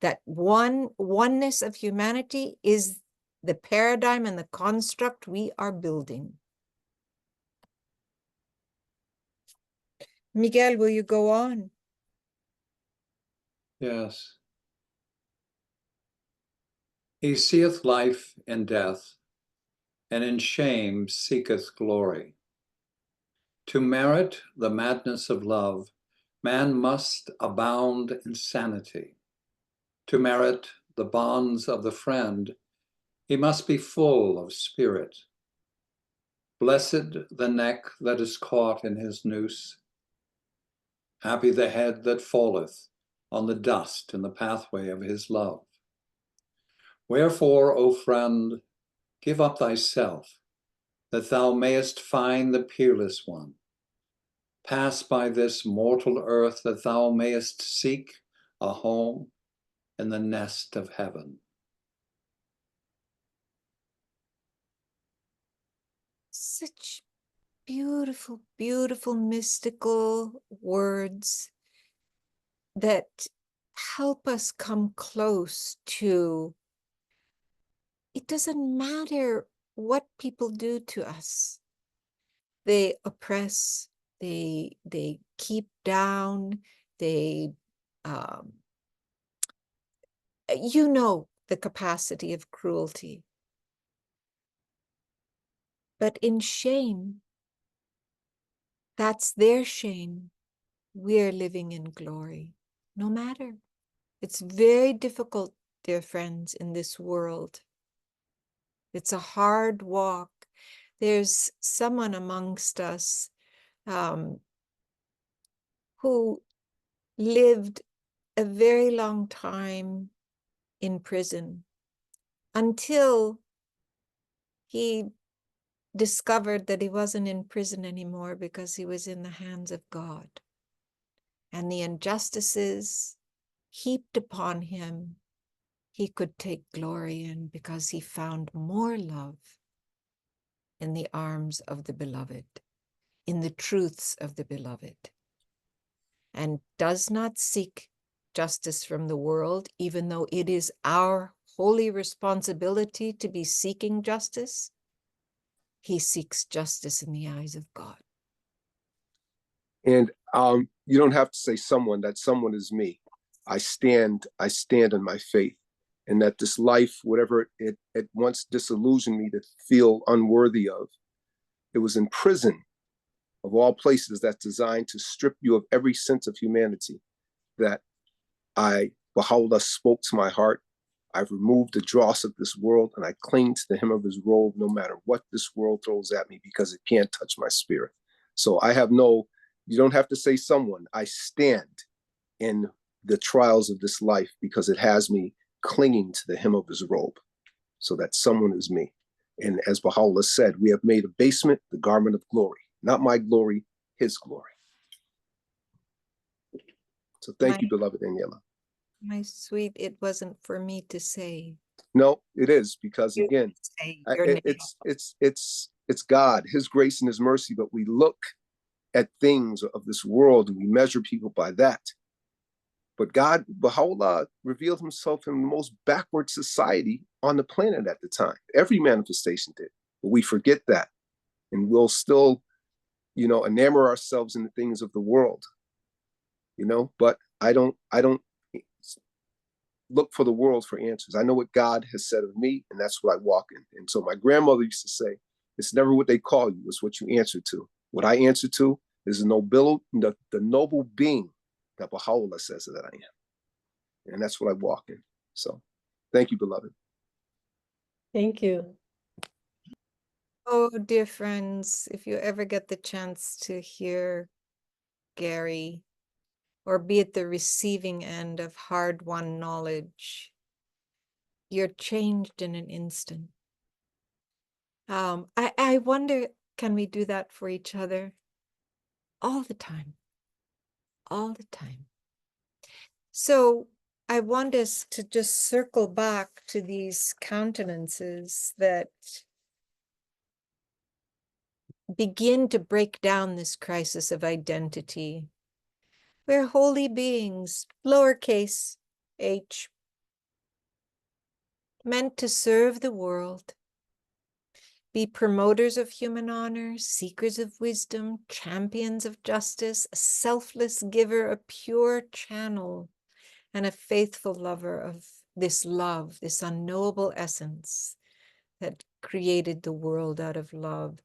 that oneness of humanity is the paradigm and the construct we are building. Miguel, will you go on? Yes. He seeth life in death, and in shame seeketh glory. To merit the madness of love, man must abound in sanity. To merit the bonds of the friend, he must be full of spirit. Blessed the neck that is caught in his noose. Happy the head that falleth on the dust in the pathway of his love. Wherefore, O friend, give up thyself, that thou mayest find the peerless one. Pass by this mortal earth, that thou mayest seek a home in the nest of heaven. Such beautiful, beautiful, mystical words that help us come close to, it doesn't matter what people do to us. They oppress, they keep down, they, you know, the capacity of cruelty. But in shame, that's their shame. We're living in glory, no matter. It's very difficult, dear friends, in this world. It's a hard walk. There's someone amongst us who lived a very long time in prison until he discovered that he wasn't in prison anymore because he was in the hands of God. And the injustices heaped upon him, he could take glory in because he found more love in the arms of the beloved, in the truths of the beloved, and does not seek justice from the world, even though it is our holy responsibility to be seeking justice. He seeks justice in the eyes of God. And you don't have to say someone, that someone is me. I stand in my faith, and that this life, whatever it once disillusioned me to feel unworthy of, it was in prison, of all places, that's designed to strip you of every sense of humanity, that Baha'u'llah spoke to my heart. I've removed the dross of this world, and I cling to the hem of his robe no matter what this world throws at me, because it can't touch my spirit. So you don't have to say someone. I stand in the trials of this life because it has me clinging to the hem of his robe. So that someone is me. And as Baha'u'llah said, we have made abasement the garment of glory. Not my glory, his glory. So thank you, beloved Aniela. My sweet, it wasn't for me to say. No, it is, because You again, say your name. it's God, his grace and his mercy, but we look at things of this world and we measure people by that. But God, Baha'u'llah, revealed himself in the most backward society on the planet at the time. Every manifestation did, but we forget that, and we'll still, enamor ourselves in the things of the world, But I don't look for the world for answers. I know what God has said of me, and that's what I walk in. And so my grandmother used to say, it's never what they call you, it's what you answer to. What I answer to is the noble being that Baha'u'llah says that I am. And that's what I walk in. So thank you, beloved. Thank you. Oh, dear friends, if you ever get the chance to hear Gary or be at the receiving end of hard-won knowledge, you're changed in an instant. I wonder, can we do that for each other? All the time. All the time. So I want us to just circle back to these countenances that begin to break down this crisis of identity. We're holy beings, lowercase h, meant to serve the world, be promoters of human honor, seekers of wisdom, champions of justice, a selfless giver, a pure channel, and a faithful lover of this love, this unknowable essence that created the world out of love.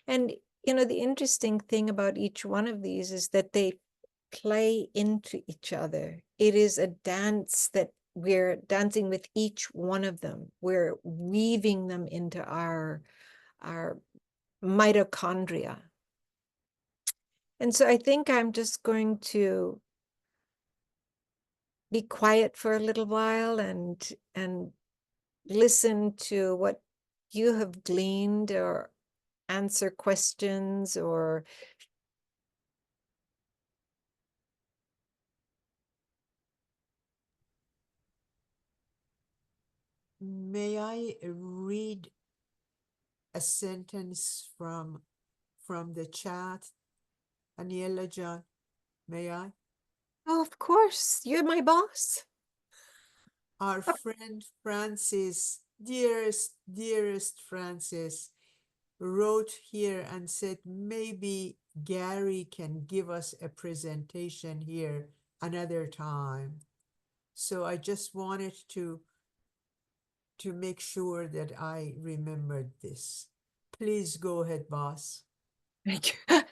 And, you know, the interesting thing about each one of these is that they play into each other. It is a dance that we're dancing with each one of them. We're weaving them into our mitochondria. And so I think I'm just going to be quiet for a little while and listen to what you have gleaned, or answer questions, or May I read a sentence from the chat? Aniela John, may I? oh, of course, you're my boss. Our friend Francis, dearest Francis, wrote here and said maybe Gary can give us a presentation here another time. So I just wanted to make sure that I remembered this. Please go ahead, boss. Thank you.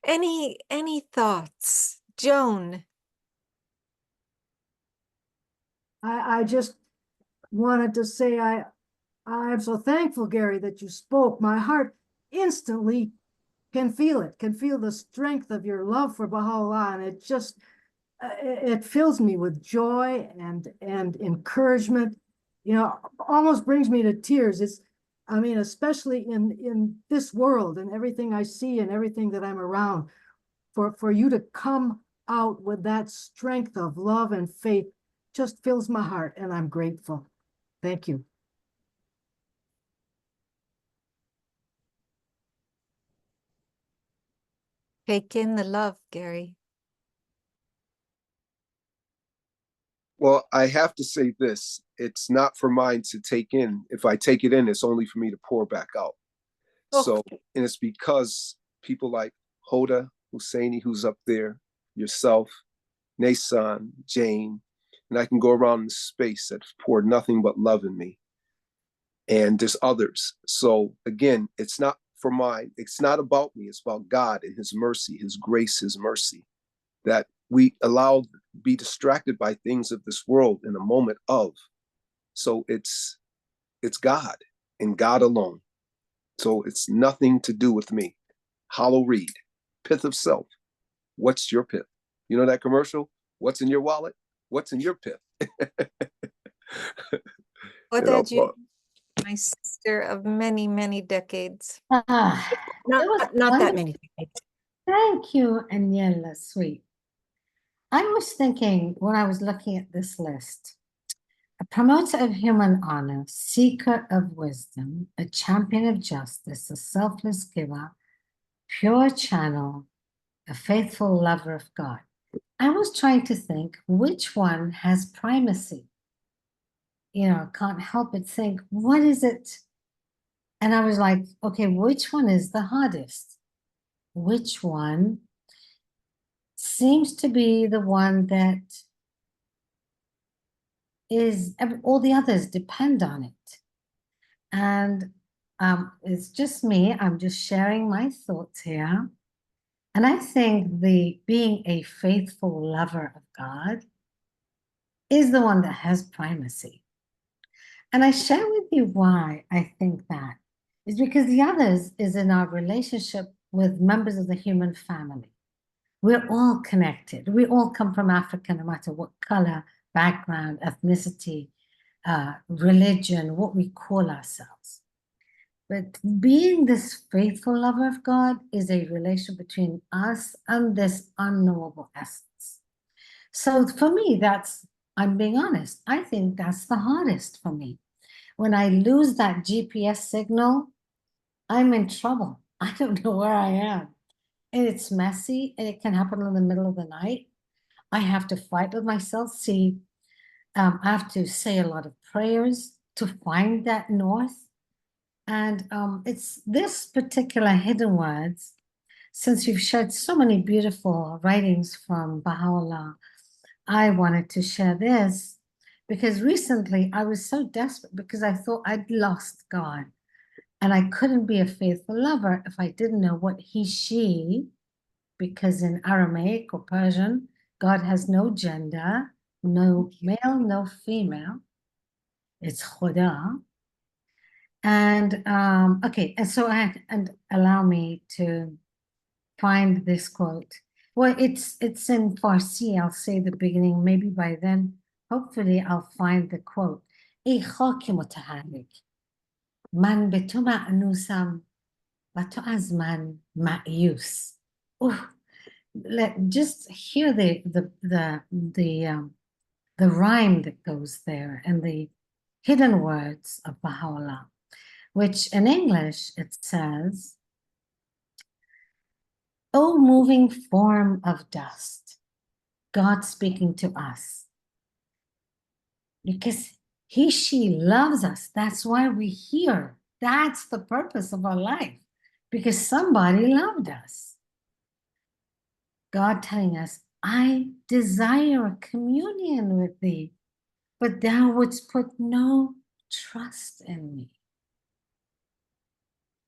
Any thoughts, Joan? I just wanted to say I'm so thankful, Gary, that you spoke. My heart instantly can feel it, can feel the strength of your love for Baha'u'llah, and it just it fills me with joy and encouragement. You know, almost brings me to tears. It's, I mean, especially in this world and everything I see and everything that I'm around, for you to come out with that strength of love and faith just fills my heart, and I'm grateful. Thank you. Take in the love, Gary. Well, I have to say this. It's not for mine to take in. If I take it in, it's only for me to pour back out. Oh. So, and it's because people like Hoda Husseini, who's up there, yourself, Nason, Jane, and I can go around the space that poured nothing but love in me. And there's others. So again, it's not for mine. It's not about me. It's about God and his mercy, his grace, his mercy, that we allow be distracted by things of this world in a moment of. So it's God and God alone. So it's nothing to do with me. Hollow Reed, Pith of Self. What's your pith? You know that commercial? What's in your wallet? What's in your pith? What did you, my sister of many, many decades. Not that many decades. Thank you, Aniela, sweet. I was thinking when I was looking at this list, a promoter of human honor, seeker of wisdom, a champion of justice, a selfless giver, pure channel, a faithful lover of God. I was trying to think which one has primacy. You know, can't help but think, what is it? And I was like, okay, which one is the hardest? Which one seems to be the one that is, all the others depend on it. And it's just me, I'm just sharing my thoughts here. And I think the being a faithful lover of God is the one that has primacy. And I share with you why I think that is because the others is in our relationship with members of the human family. We're all connected. We all come from Africa, no matter what color, background, ethnicity, religion, what we call ourselves. But being this faithful lover of God is a relation between us and this unknowable essence. So for me, I'm being honest, I think that's the hardest for me. When I lose that GPS signal, I'm in trouble. I don't know where I am. And it's messy and it can happen in the middle of the night. I have to fight with myself. See, I have to say a lot of prayers to find that north. And it's this particular hidden words, since you've shared so many beautiful writings from Baha'u'llah, I wanted to share this because recently I was so desperate because I thought I'd lost God and I couldn't be a faithful lover if I didn't know what he, she, because in Aramaic or Persian, God has no gender, no male, no female. It's Khuda. And okay, and so and allow me to find this quote. Well, it's in Farsi. I'll say the beginning. Maybe by then, hopefully, I'll find the quote. ای خاک متحرک من به تو مأنوسم و تو از من مأیوس. Just hear the rhyme that goes there and the hidden words of Baha'u'llah, which in English it says, "O moving form of dust," God speaking to us, because he, she loves us. That's why we're here. That's the purpose of our life, because somebody loved us. God telling us, I desire a communion with thee, but thou wouldst put no trust in me.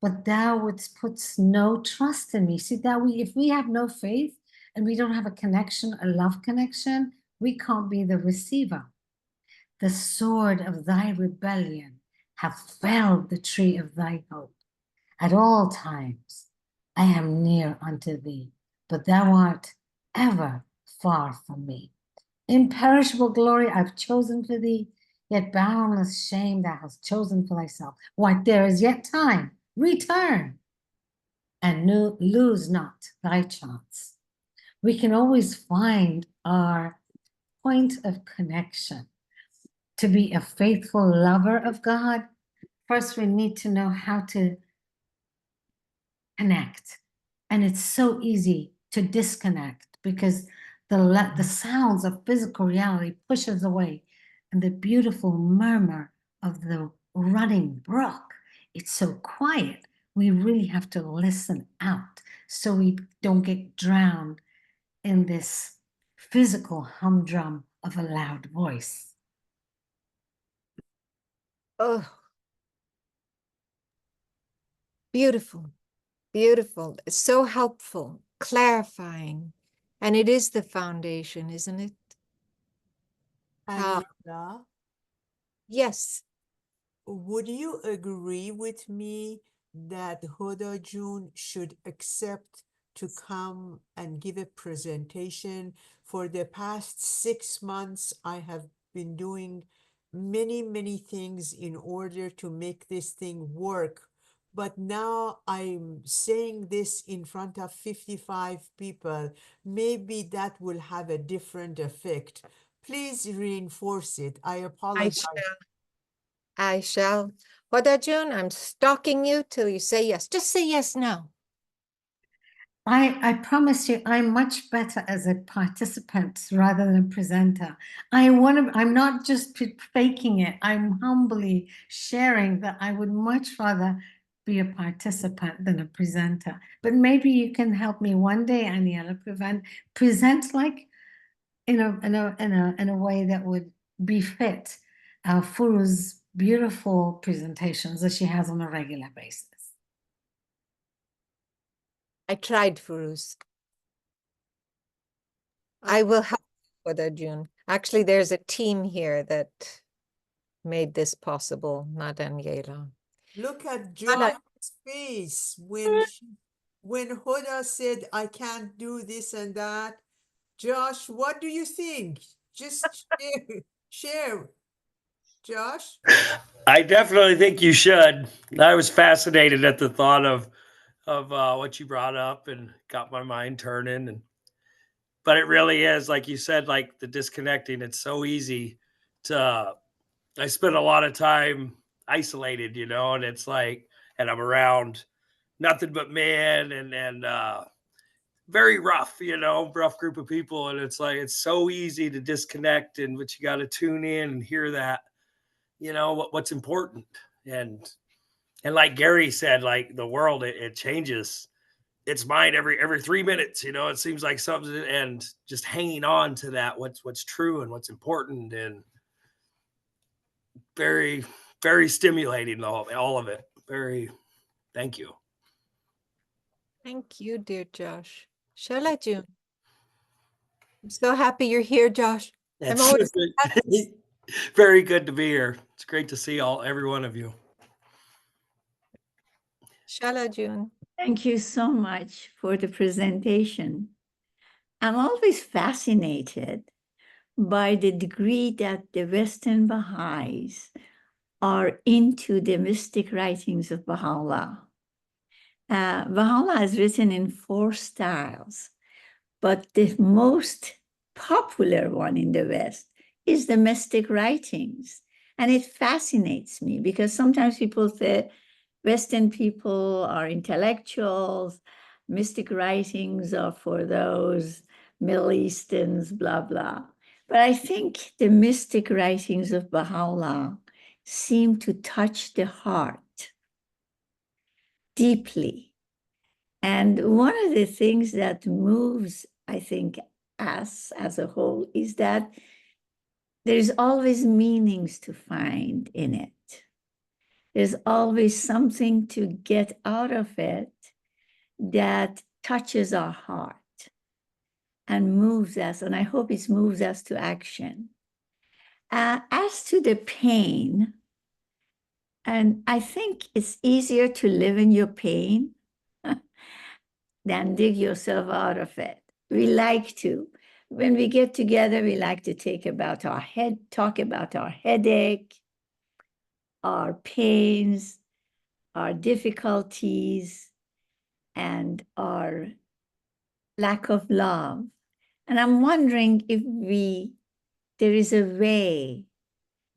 But thou wouldst put no trust in me. See, that if we have no faith and we don't have a connection, a love connection, we can't be the receiver. The sword of thy rebellion hath felled the tree of thy hope. At all times I am near unto thee, but thou art ever far from me. Imperishable glory I've chosen for thee, yet boundless shame thou hast chosen for thyself. What, there is yet time, return, and lose not thy chance. We can always find our point of connection. To be a faithful lover of God, first we need to know how to connect. And it's so easy to disconnect because the sounds of physical reality pushes away, and the beautiful murmur of the running brook, it's so quiet. We really have to listen out so we don't get drowned in this physical humdrum of a loud voice. Oh, beautiful, beautiful. It's so helpful, clarifying. And it is the foundation, isn't it? Aniela, Yes. would you agree with me that Huda June should accept to come and give a presentation? For the past 6 months, I have been doing many things in order to make this thing work. But now I'm saying this in front of 55 people. Maybe that will have a different effect. Please reinforce it. I apologize. I shall. Hodajun, I'm stalking you till you say yes. Just say yes now. I promise you, I'm much better as a participant rather than a presenter. I'm not just faking it. I'm humbly sharing that I would much rather be a participant than a presenter. But maybe you can help me one day, Aniela, present like in a way that would befit Furu's beautiful presentations that she has on a regular basis. I tried, Furuz. I will help Hodajun. Actually, there's a team here that made this possible, not Aniela. Look at Josh's face when Hoda said, I can't do this and that. Josh, what do you think? Just share. Josh? I definitely think you should. I was fascinated at the thought of what you brought up and got my mind turning. But it really is, like you said, like the disconnecting. It's so easy to. I spend a lot of time isolated, and it's like, and I'm around nothing but men and very rough, rough group of people, and it's like it's so easy to disconnect, but you got to tune in and hear that, what's important, and like Gary said, like the world, it changes its mind every 3 minutes. It seems like something, and just hanging on to that, what's true and what's important, and very, very stimulating, all of it. Thank you. Thank you, dear Josh. Shala June. I'm so happy you're here, Josh. I'm It's always very good to be here. It's great to see every one of you. Shala June. Thank you so much for the presentation. I'm always fascinated by the degree that the Western Baha'is are into the mystic writings of Baha'u'llah. Baha'u'llah is written in 4 styles, but the most popular one in the West is the mystic writings. And it fascinates me because sometimes people say Western people are intellectuals, mystic writings are for those Middle Easterns, blah, blah. But I think the mystic writings of Baha'u'llah seem to touch the heart deeply. And one of the things that moves, I think, us as a whole is that there's always meanings to find in it. There's always something to get out of it that touches our heart and moves us. And I hope it moves us to action. As to the pain, and I think it's easier to live in your pain than dig yourself out of it. We like to. When we get together, we like to talk about our headache, our pains, our difficulties, and our lack of love. And I'm wondering if there is a way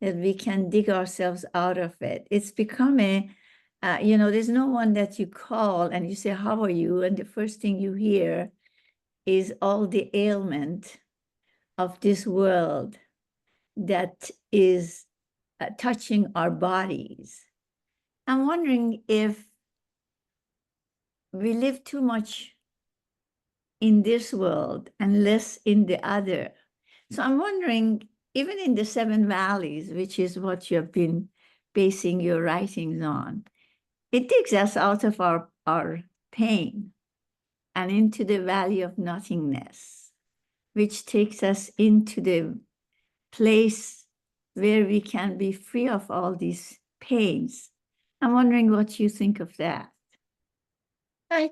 that we can dig ourselves out of it. It's become there's no one that you call and you say, how are you? And the first thing you hear is all the ailment of this world that is touching our bodies. I'm wondering if we live too much in this world and less in the other. So I'm wondering, even in the 7 valleys, which is what you have been basing your writings on, it takes us out of our pain and into the valley of nothingness, which takes us into the place where we can be free of all these pains. I'm wondering what you think of that. I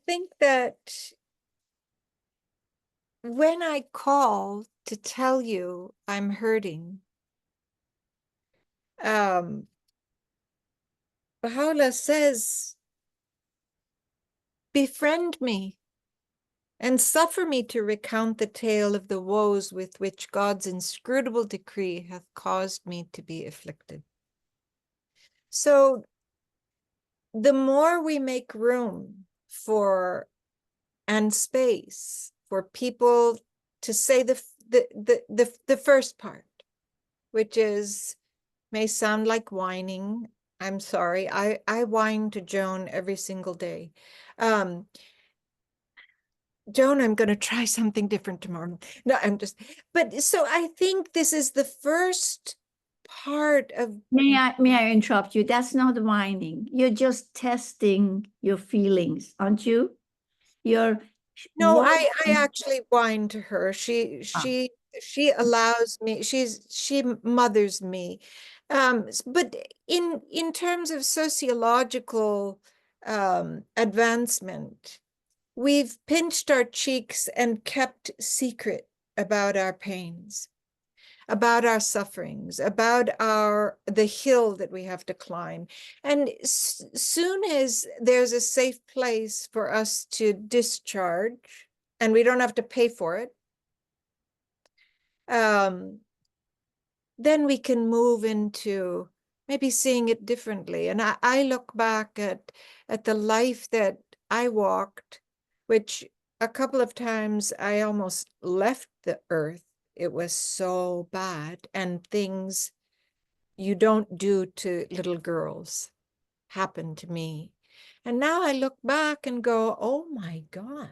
think that when I call to tell you I'm hurting, Baha'u'llah says, befriend me and suffer me to recount the tale of the woes with which God's inscrutable decree hath caused me to be afflicted. So the more we make room for and space for people to say the first part, which may sound like whining. I'm sorry. I whine to Joan every single day. Joan, I'm going to try something different tomorrow. No, but so I think this is the first part of. May I interrupt you? That's not whining. You're just testing your feelings, aren't you? No, I actually whine to her. She allows me, she mothers me. But in terms of sociological advancement, we've pinched our cheeks and kept secret about our pains. about our sufferings, about the hill that we have to climb. And soon as there's a safe place for us to discharge, and we don't have to pay for it, then we can move into maybe seeing it differently. And I look back at the life that I walked, which a couple of times I almost left the earth. It was so bad, and things you don't do to little girls happened to me. And now I look back and go, oh my God,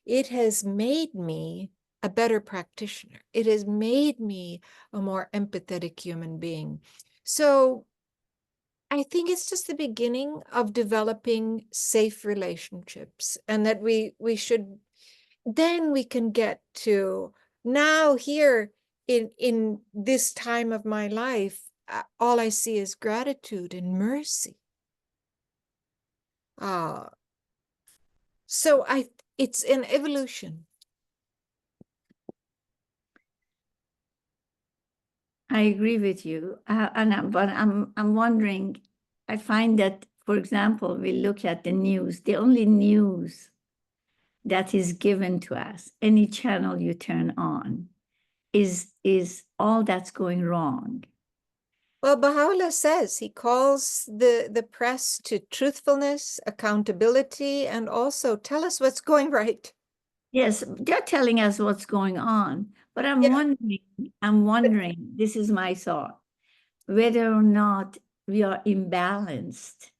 it has made me a better practitioner. It has made me a more empathetic human being. So I think it's just the beginning of developing safe relationships, and that we should, then we can get to now here in this time of my life, all I see is gratitude and mercy. So it's an evolution. I agree with you, but I'm wondering. I find that, for example, we look at the news. The only news that is given to us, any channel you turn on, is all that's going wrong. Well, Baha'u'llah says he calls the press to truthfulness, accountability, and also tell us what's going right. Yes, they're telling us what's going on, but I'm wondering, this is my thought, whether or not we are imbalanced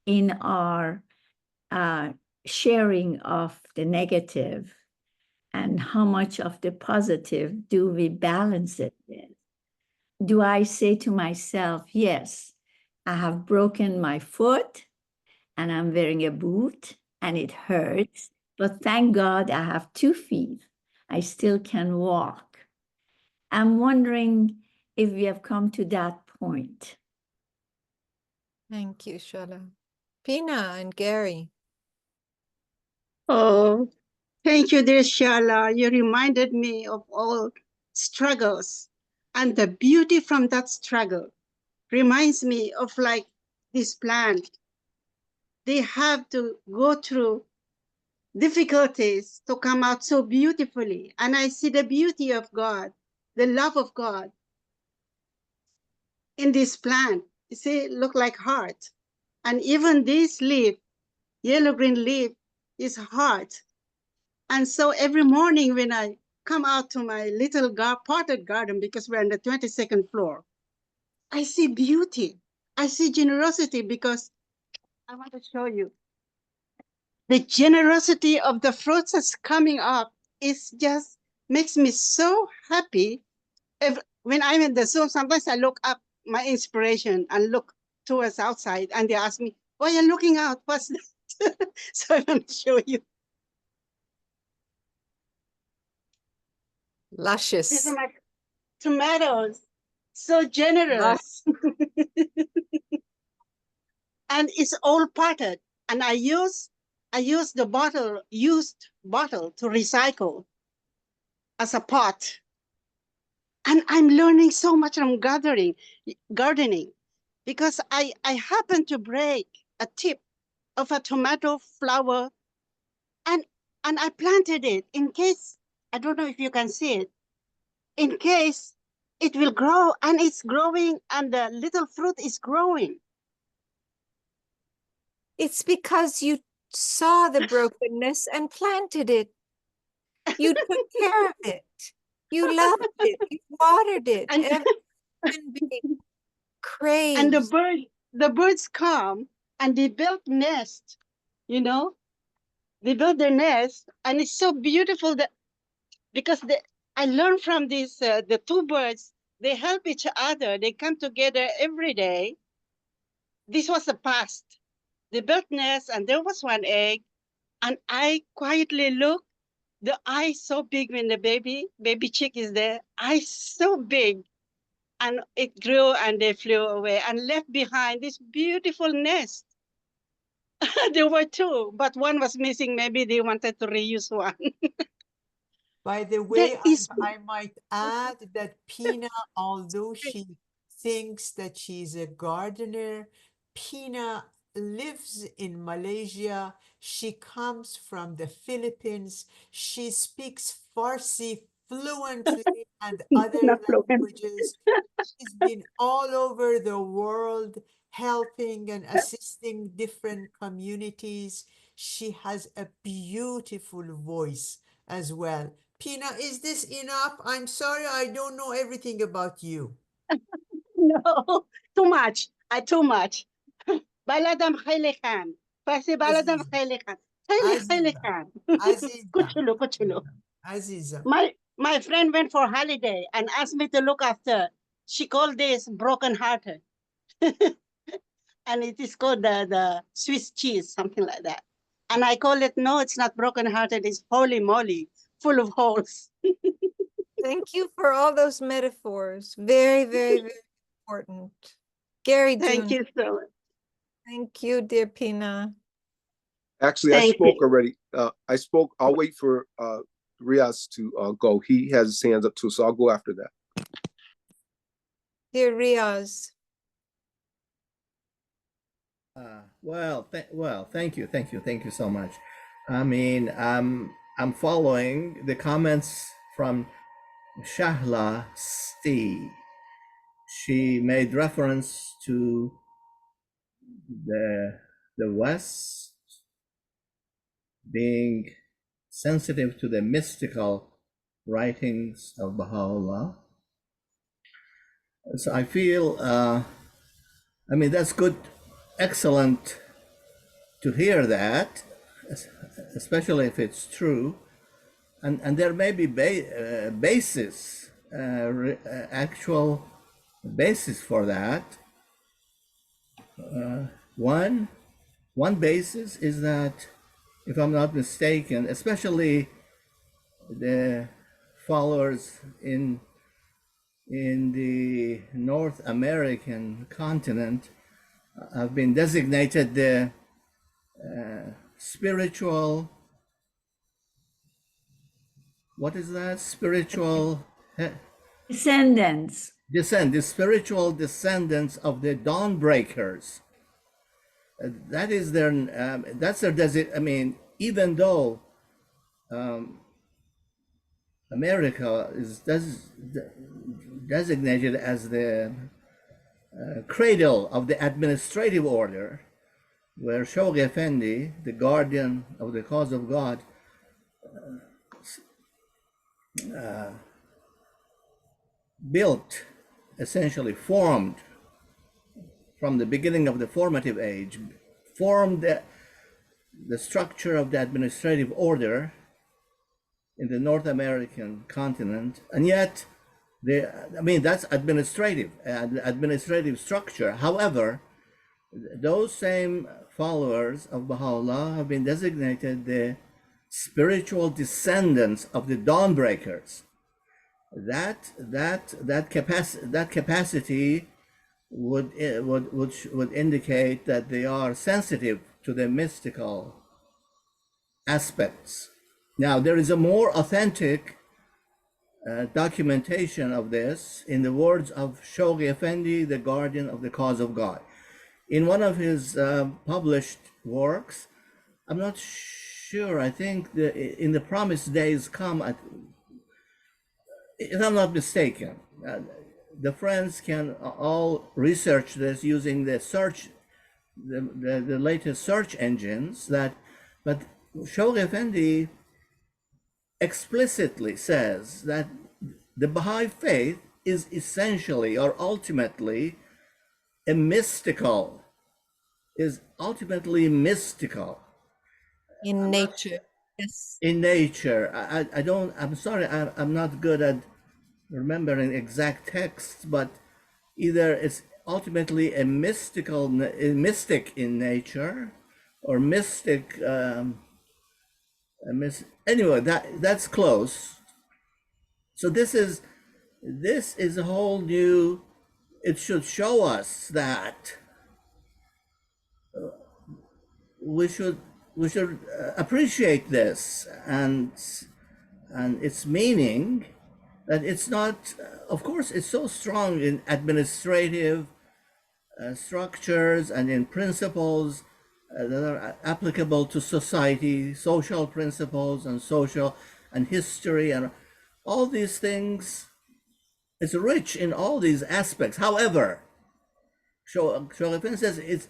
in our sharing of the negative, and how much of the positive do we balance it with? Do I say to myself, yes, I have broken my foot and I'm wearing a boot and it hurts, but thank God I have 2 feet. I still can walk. I'm wondering if we have come to that point. Thank you, Shala. Pina and Gary. Oh, thank you, dear Shala. You reminded me of all struggles, and the beauty from that struggle reminds me of like this plant. They have to go through difficulties to come out so beautifully. And I see the beauty of God, the love of God in this plant. You see, look like heart. And even this leaf, yellow-green leaf, is heart. And so every morning when I come out to my little potted garden, because we're on the 22nd floor, I see beauty. I see generosity, because I want to show you. The generosity of the fruits that's coming up is just makes me so happy. When I'm in the Zoom, sometimes I look up my inspiration and look towards outside, and they ask me, why are you looking out? What's that? So I want to show you. Luscious. These are my tomatoes. So generous. And it's all potted. And I use the used bottle to recycle as a pot. And I'm learning so much from gardening, because I happened to break a tip of a tomato flower, and I planted it in case, I don't know if you can see it, in case it will grow, and it's growing, and the little fruit is growing. It's because you saw the brokenness and planted it. You took care of it. You loved it. You watered it. And, every being craves. And the birds come and they build nest, you know. They build their nest, and it's so beautiful that because I learned from these the 2 birds. They help each other. They come together every day. This was the past. They built nest, and there was 1 egg, and I quietly looked. The eye so big when the baby chick is there. Eyes so big, and it grew, and they flew away and left behind this beautiful nest. There were 2, but 1 was missing. Maybe they wanted to reuse 1. By the There way, is I might add that Pina, although she thinks that she's a gardener, Pina lives in Malaysia. She comes from the Philippines. She speaks Farsi fluently and other not fluent. languages. She's been all over the world helping and assisting different communities. She has a beautiful voice as well. Pina, is this enough? I'm sorry, I don't know everything about you. No, too much. Too much. بلدم خیلی خان. فارسی بلدم Aziza, خیلی خان. خیلی Aziza, خان. Aziza, کوچولو. Aziza. My friend went for holiday and asked me to look after. She called this broken hearted. And it is called the Swiss cheese, something like that. And I call it, no, it's not broken hearted, it's holy moly, full of holes. Thank you for all those metaphors. Very, very, very important. Gary Thank June. you so much. Thank you, dear Pina. Actually, I Thank spoke you. already. I spoke. I'll wait for Riaz to go. He has his hands up too, so I'll go after that. Dear Riaz. Well, thank you so much. I mean, I'm following the comments from Shahla Stee. She made reference to the West being sensitive to the mystical writings of Baha'u'llah. So I feel, I mean, that's good, excellent to hear that, especially if it's true. And there may be basis, actual basis for that. One basis is that, if I'm not mistaken, especially the followers in the North American continent have been designated the spiritual, what is that? Spiritual Descendants. the spiritual descendants of the Dawnbreakers. That is their, that's their I mean, even though America is designated as the cradle of the administrative order, where Shoghi Effendi, the guardian of the cause of God, built, essentially formed from the beginning of the formative age, formed the structure of the administrative order in the North American continent, and yet, I mean, that's administrative structure. However, those same followers of Baha'u'llah have been designated the spiritual descendants of the Dawnbreakers. That capacity would indicate that they are sensitive to the mystical aspects. Now, there is a more authentic documentation of this in the words of Shoghi Effendi, the guardian of the cause of God. In one of his published works, I'm not sure, I think in the Promised Days Come, if I'm not mistaken, the friends can all research this using the search, the latest search engines, but Shoghi Effendi explicitly says that the Baha'i faith is essentially or ultimately mystical In nature, yes. In nature. I'm sorry, I'm not good at remembering exact texts, but either it's ultimately a mystic in nature, or mystic, anyway, that's close. So this is a whole new, it should show us that we should appreciate this and and its meaning, that it's not, of course, it's so strong in administrative structures and in principles that are applicable to society, social principles and social and history and all these things. It's rich in all these aspects. However, Shogafen says it's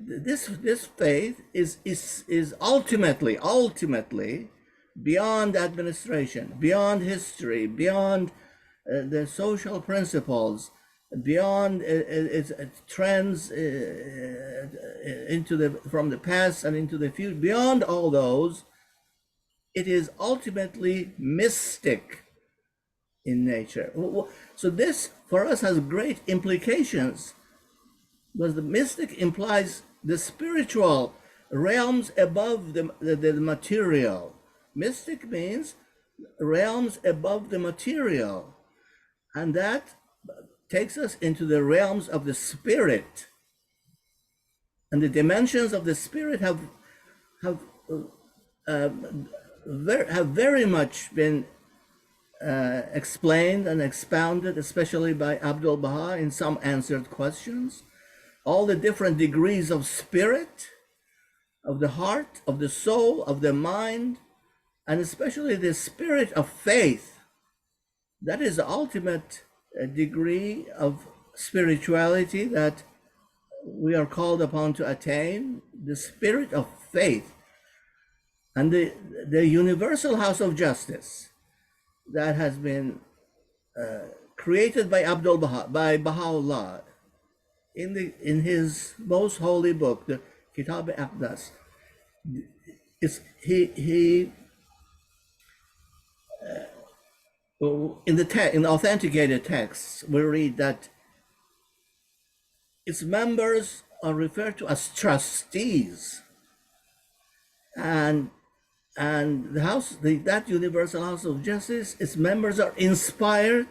this faith is ultimately beyond administration, beyond history, beyond the social principles, beyond its trends into from the past and into the future. Beyond all those, it is ultimately mystic in nature. So this for us has great implications, because the mystic implies the spiritual realms above the material. Mystic means realms above the material, and that takes us into the realms of the spirit. And the dimensions of the spirit have very much been explained and expounded, especially by Abdul Baha in some answered questions. All the different degrees of spirit, of the heart, of the soul, of the mind, and especially the spirit of faith. That is the ultimate degree of spirituality that we are called upon to attain, the spirit of faith. And the universal house of justice that has been created by Abdul Baha, by Baha'u'llah, in his most holy book, the Kitab al-Aqdas, in the authenticated texts, we read that its members are referred to as trustees, and the house, that universal house of justice, its members are inspired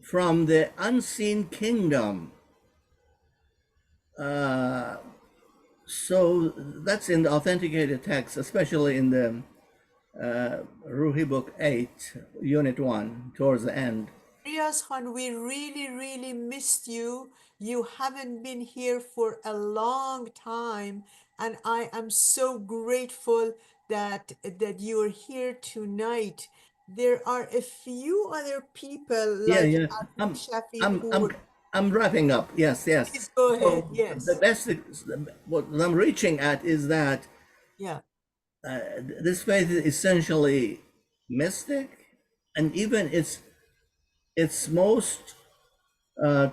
from the unseen kingdom. So that's in the authenticated text, especially in the Ruhi Book 8, Unit 1, towards the end. Riaz Khan, we really missed you. You haven't been here for a long time, and I am so grateful that you're here tonight. There are a few other people like Shafi I'm wrapping up. Yes. Please go ahead. Yes. The best, what I'm reaching at is that this faith is essentially mystic, and even its most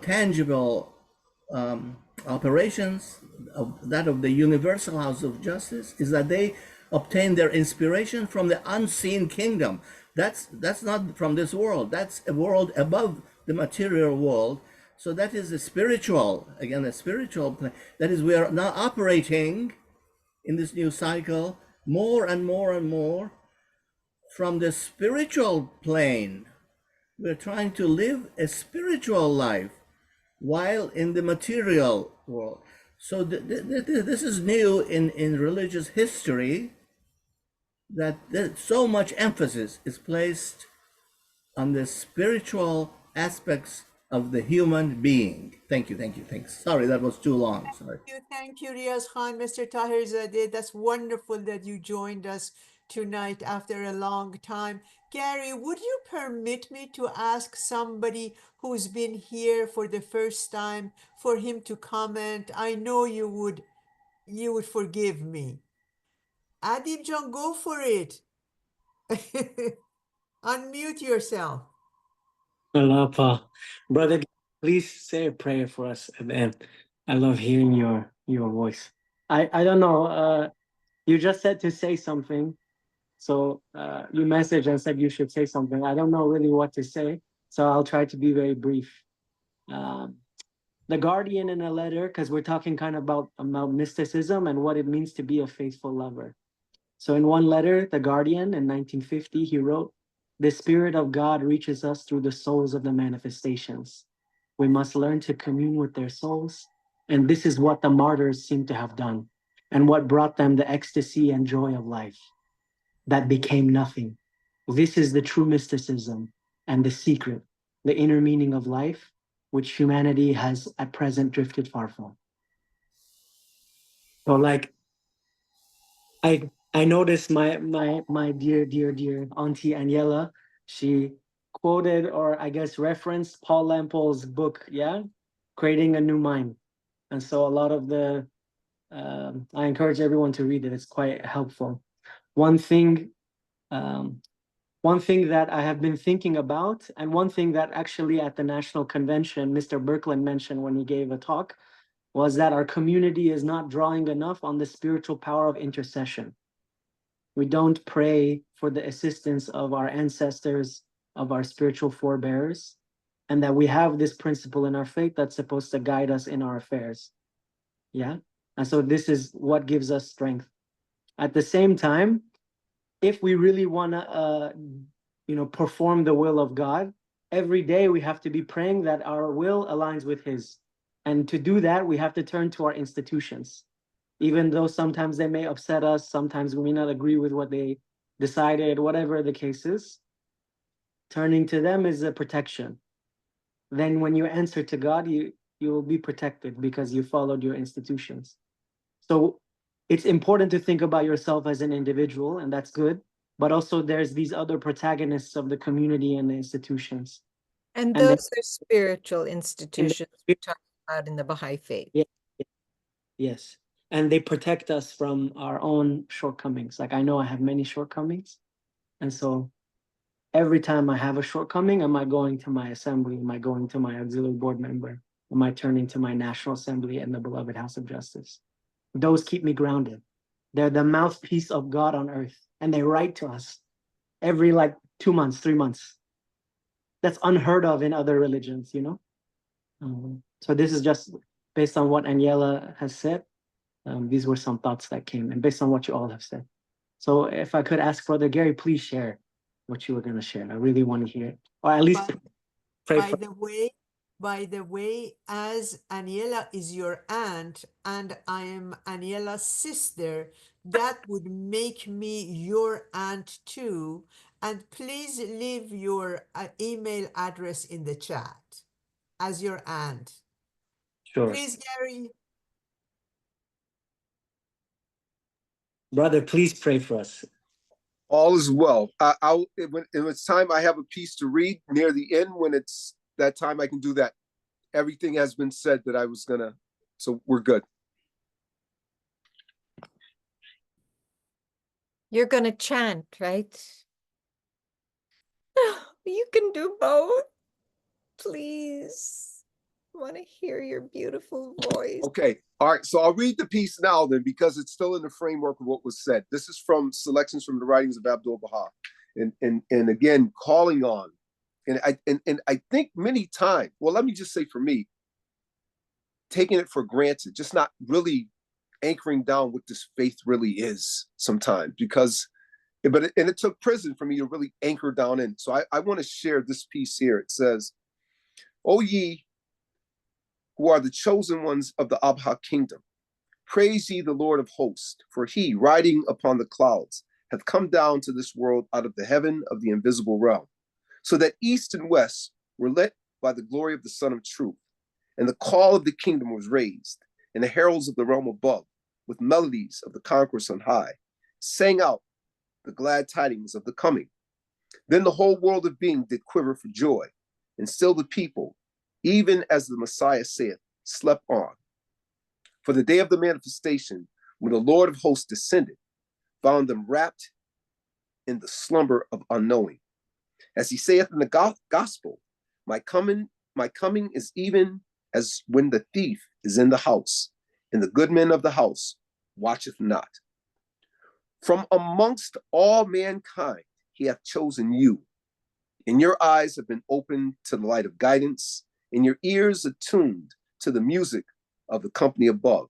tangible operations of the universal house of justice is that they obtain their inspiration from the unseen kingdom. That's not from this world. That's a world above the material world. So that is a spiritual, again, a spiritual plane. That is, we are now operating in this new cycle more and more from the spiritual plane. We're trying to live a spiritual life while in the material world. So this is new in religious history, that so much emphasis is placed on the spiritual aspects of the human being. Thank you. Thanks. Sorry, that was too long. Sorry. Thank you, Riaz Khan. Mr. Tahir Zadeh, that's wonderful that you joined us tonight after a long time. Gary, would you permit me to ask somebody who's been here for the first time for him to comment? I know you would forgive me. Adib John, go for it. Unmute yourself. Allah, brother, please say a prayer for us at the end. I love hearing your voice. I don't know. You just said to say something, so you messaged and said you should say something. I don't know really what to say, so I'll try to be very brief. The Guardian in a letter, because we're talking kind of about mysticism and what it means to be a faithful lover. So in one letter, The Guardian in 1950, he wrote, "The Spirit of God reaches us through the souls of the manifestations. We must learn to commune with their souls, and this is what the martyrs seem to have done. and what brought them the ecstasy and joy of life that became nothing. This is the true mysticism and the secret, the inner meaning of life, which humanity has at present drifted far from. So like, I noticed my dear auntie Aniela, she quoted, or I guess referenced, Paul Lampole's book, yeah, Creating a New Mind. And so a lot of the I encourage everyone to read it. It's quite helpful. One thing that I have been thinking about, and one thing that actually at the National Convention, Mr. Birkeland mentioned when he gave a talk, was that our community is not drawing enough on the spiritual power of intercession. We don't pray for the assistance of our ancestors, of our spiritual forebears, and that we have this principle in our faith that's supposed to guide us in our affairs. Yeah. And so this is what gives us strength. At the same time, if we really want to, perform the will of God, every day we have to be praying that our will aligns with His. And to do that, we have to turn to our institutions. Even though sometimes they may upset us, sometimes we may not agree with what they decided, whatever the case is, turning to them is a protection. Then when you answer to God, you will be protected because you followed your institutions. So it's important to think about yourself as an individual, and that's good. But also there's these other protagonists of the community and the institutions. And those are spiritual institutions we talk about in the Baha'i faith. Yeah. Yes. And they protect us from our own shortcomings. Like I know I have many shortcomings. And so every time I have a shortcoming, am I going to my assembly? Am I going to my auxiliary board member? Am I turning to my National Assembly and the beloved House of Justice? Those keep me grounded. They're the mouthpiece of God on earth. And they write to us every 2 months, 3 months. That's unheard of in other religions, So this is just based on what Aniela has said. These were some thoughts that came, and based on what you all have said. So if I could ask Brother Gary, please share what you were going to share. I really want to hear it. Or at least pray for. By the way, as Aniela is your aunt and I am Aniela's sister, that would make me your aunt too. And please leave your email address in the chat as your aunt. Sure. Please, Gary. Brother, please pray for us. All is well. When it's time, I have a piece to read near the end. When it's that time, I can do that. Everything has been said that I was gonna, so we're good. You're going to chant, right? You can do both. Please. I want to hear your beautiful voice. Okay. All right. So I'll read the piece now then, because it's still in the framework of what was said. This is from selections from the writings of Abdul Baha. And again, calling on. And I think many times, well, let me just say for me, taking it for granted, just not really anchoring down what this faith really is sometimes, because it took prison for me to really anchor down in. So I want to share this piece here. It says, "O ye who are the chosen ones of the Abha kingdom, praise ye the Lord of hosts, for he, riding upon the clouds, hath come down to this world out of the heaven of the invisible realm, so that east and west were lit by the glory of the Son of Truth. And the call of the kingdom was raised, and the heralds of the realm above, with melodies of the conquerors on high, sang out the glad tidings of the coming. Then the whole world of being did quiver for joy, and still the people, even as the Messiah saith, slept on. For the day of the manifestation, when the Lord of hosts descended, found them wrapped in the slumber of unknowing. As he saith in the gospel, my coming is even as when the thief is in the house, and the good man of the house watcheth not. From amongst all mankind he hath chosen you, and your eyes have been opened to the light of guidance, and your ears attuned to the music of the company above.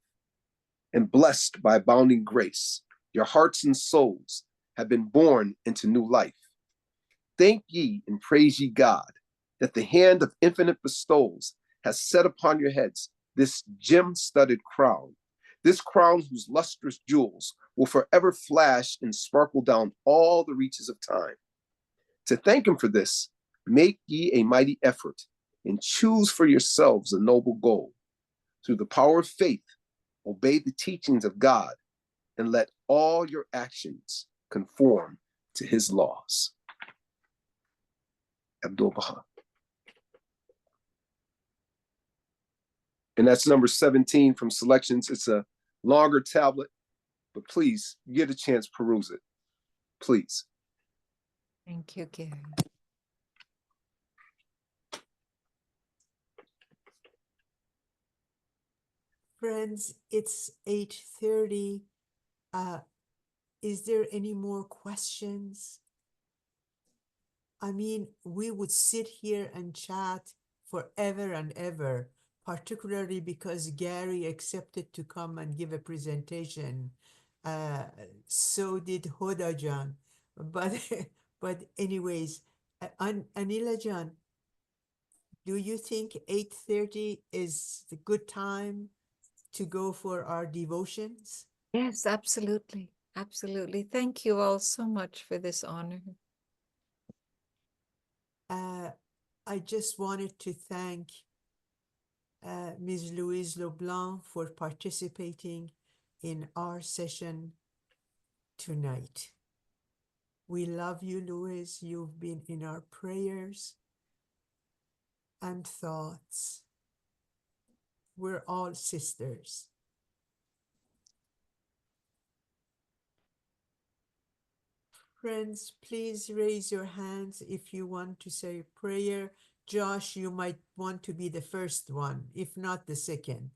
And blessed by abounding grace, your hearts and souls have been born into new life. Thank ye and praise ye God, that the hand of infinite bestowals has set upon your heads this gem-studded crown, This crown whose lustrous jewels will forever flash and sparkle down all the reaches of time. To thank him for this, make ye a mighty effort and choose for yourselves a noble goal. Through the power of faith, obey the teachings of God and let all your actions conform to his laws. Abdu'l-Baha. And that's number 17 from Selections. It's a longer tablet, but please, you get a chance, peruse it. Please. Thank you, Gary. Friends, it's 8:30. Is there any more questions? I mean, we would sit here and chat forever and ever, particularly because Gary accepted to come and give a presentation. So did Hodajan. But, but anyways, Aniela Jan, do you think 8:30 is the good time to go for our devotions? Yes, absolutely. Absolutely. Thank you all so much for this honor. I just wanted to thank Ms. Louise Leblanc for participating in our session tonight. We love you, Louise. You've been in our prayers and thoughts. We're all sisters. Friends, please raise your hands if you want to say a prayer. Josh, you might want to be the first one, if not the second.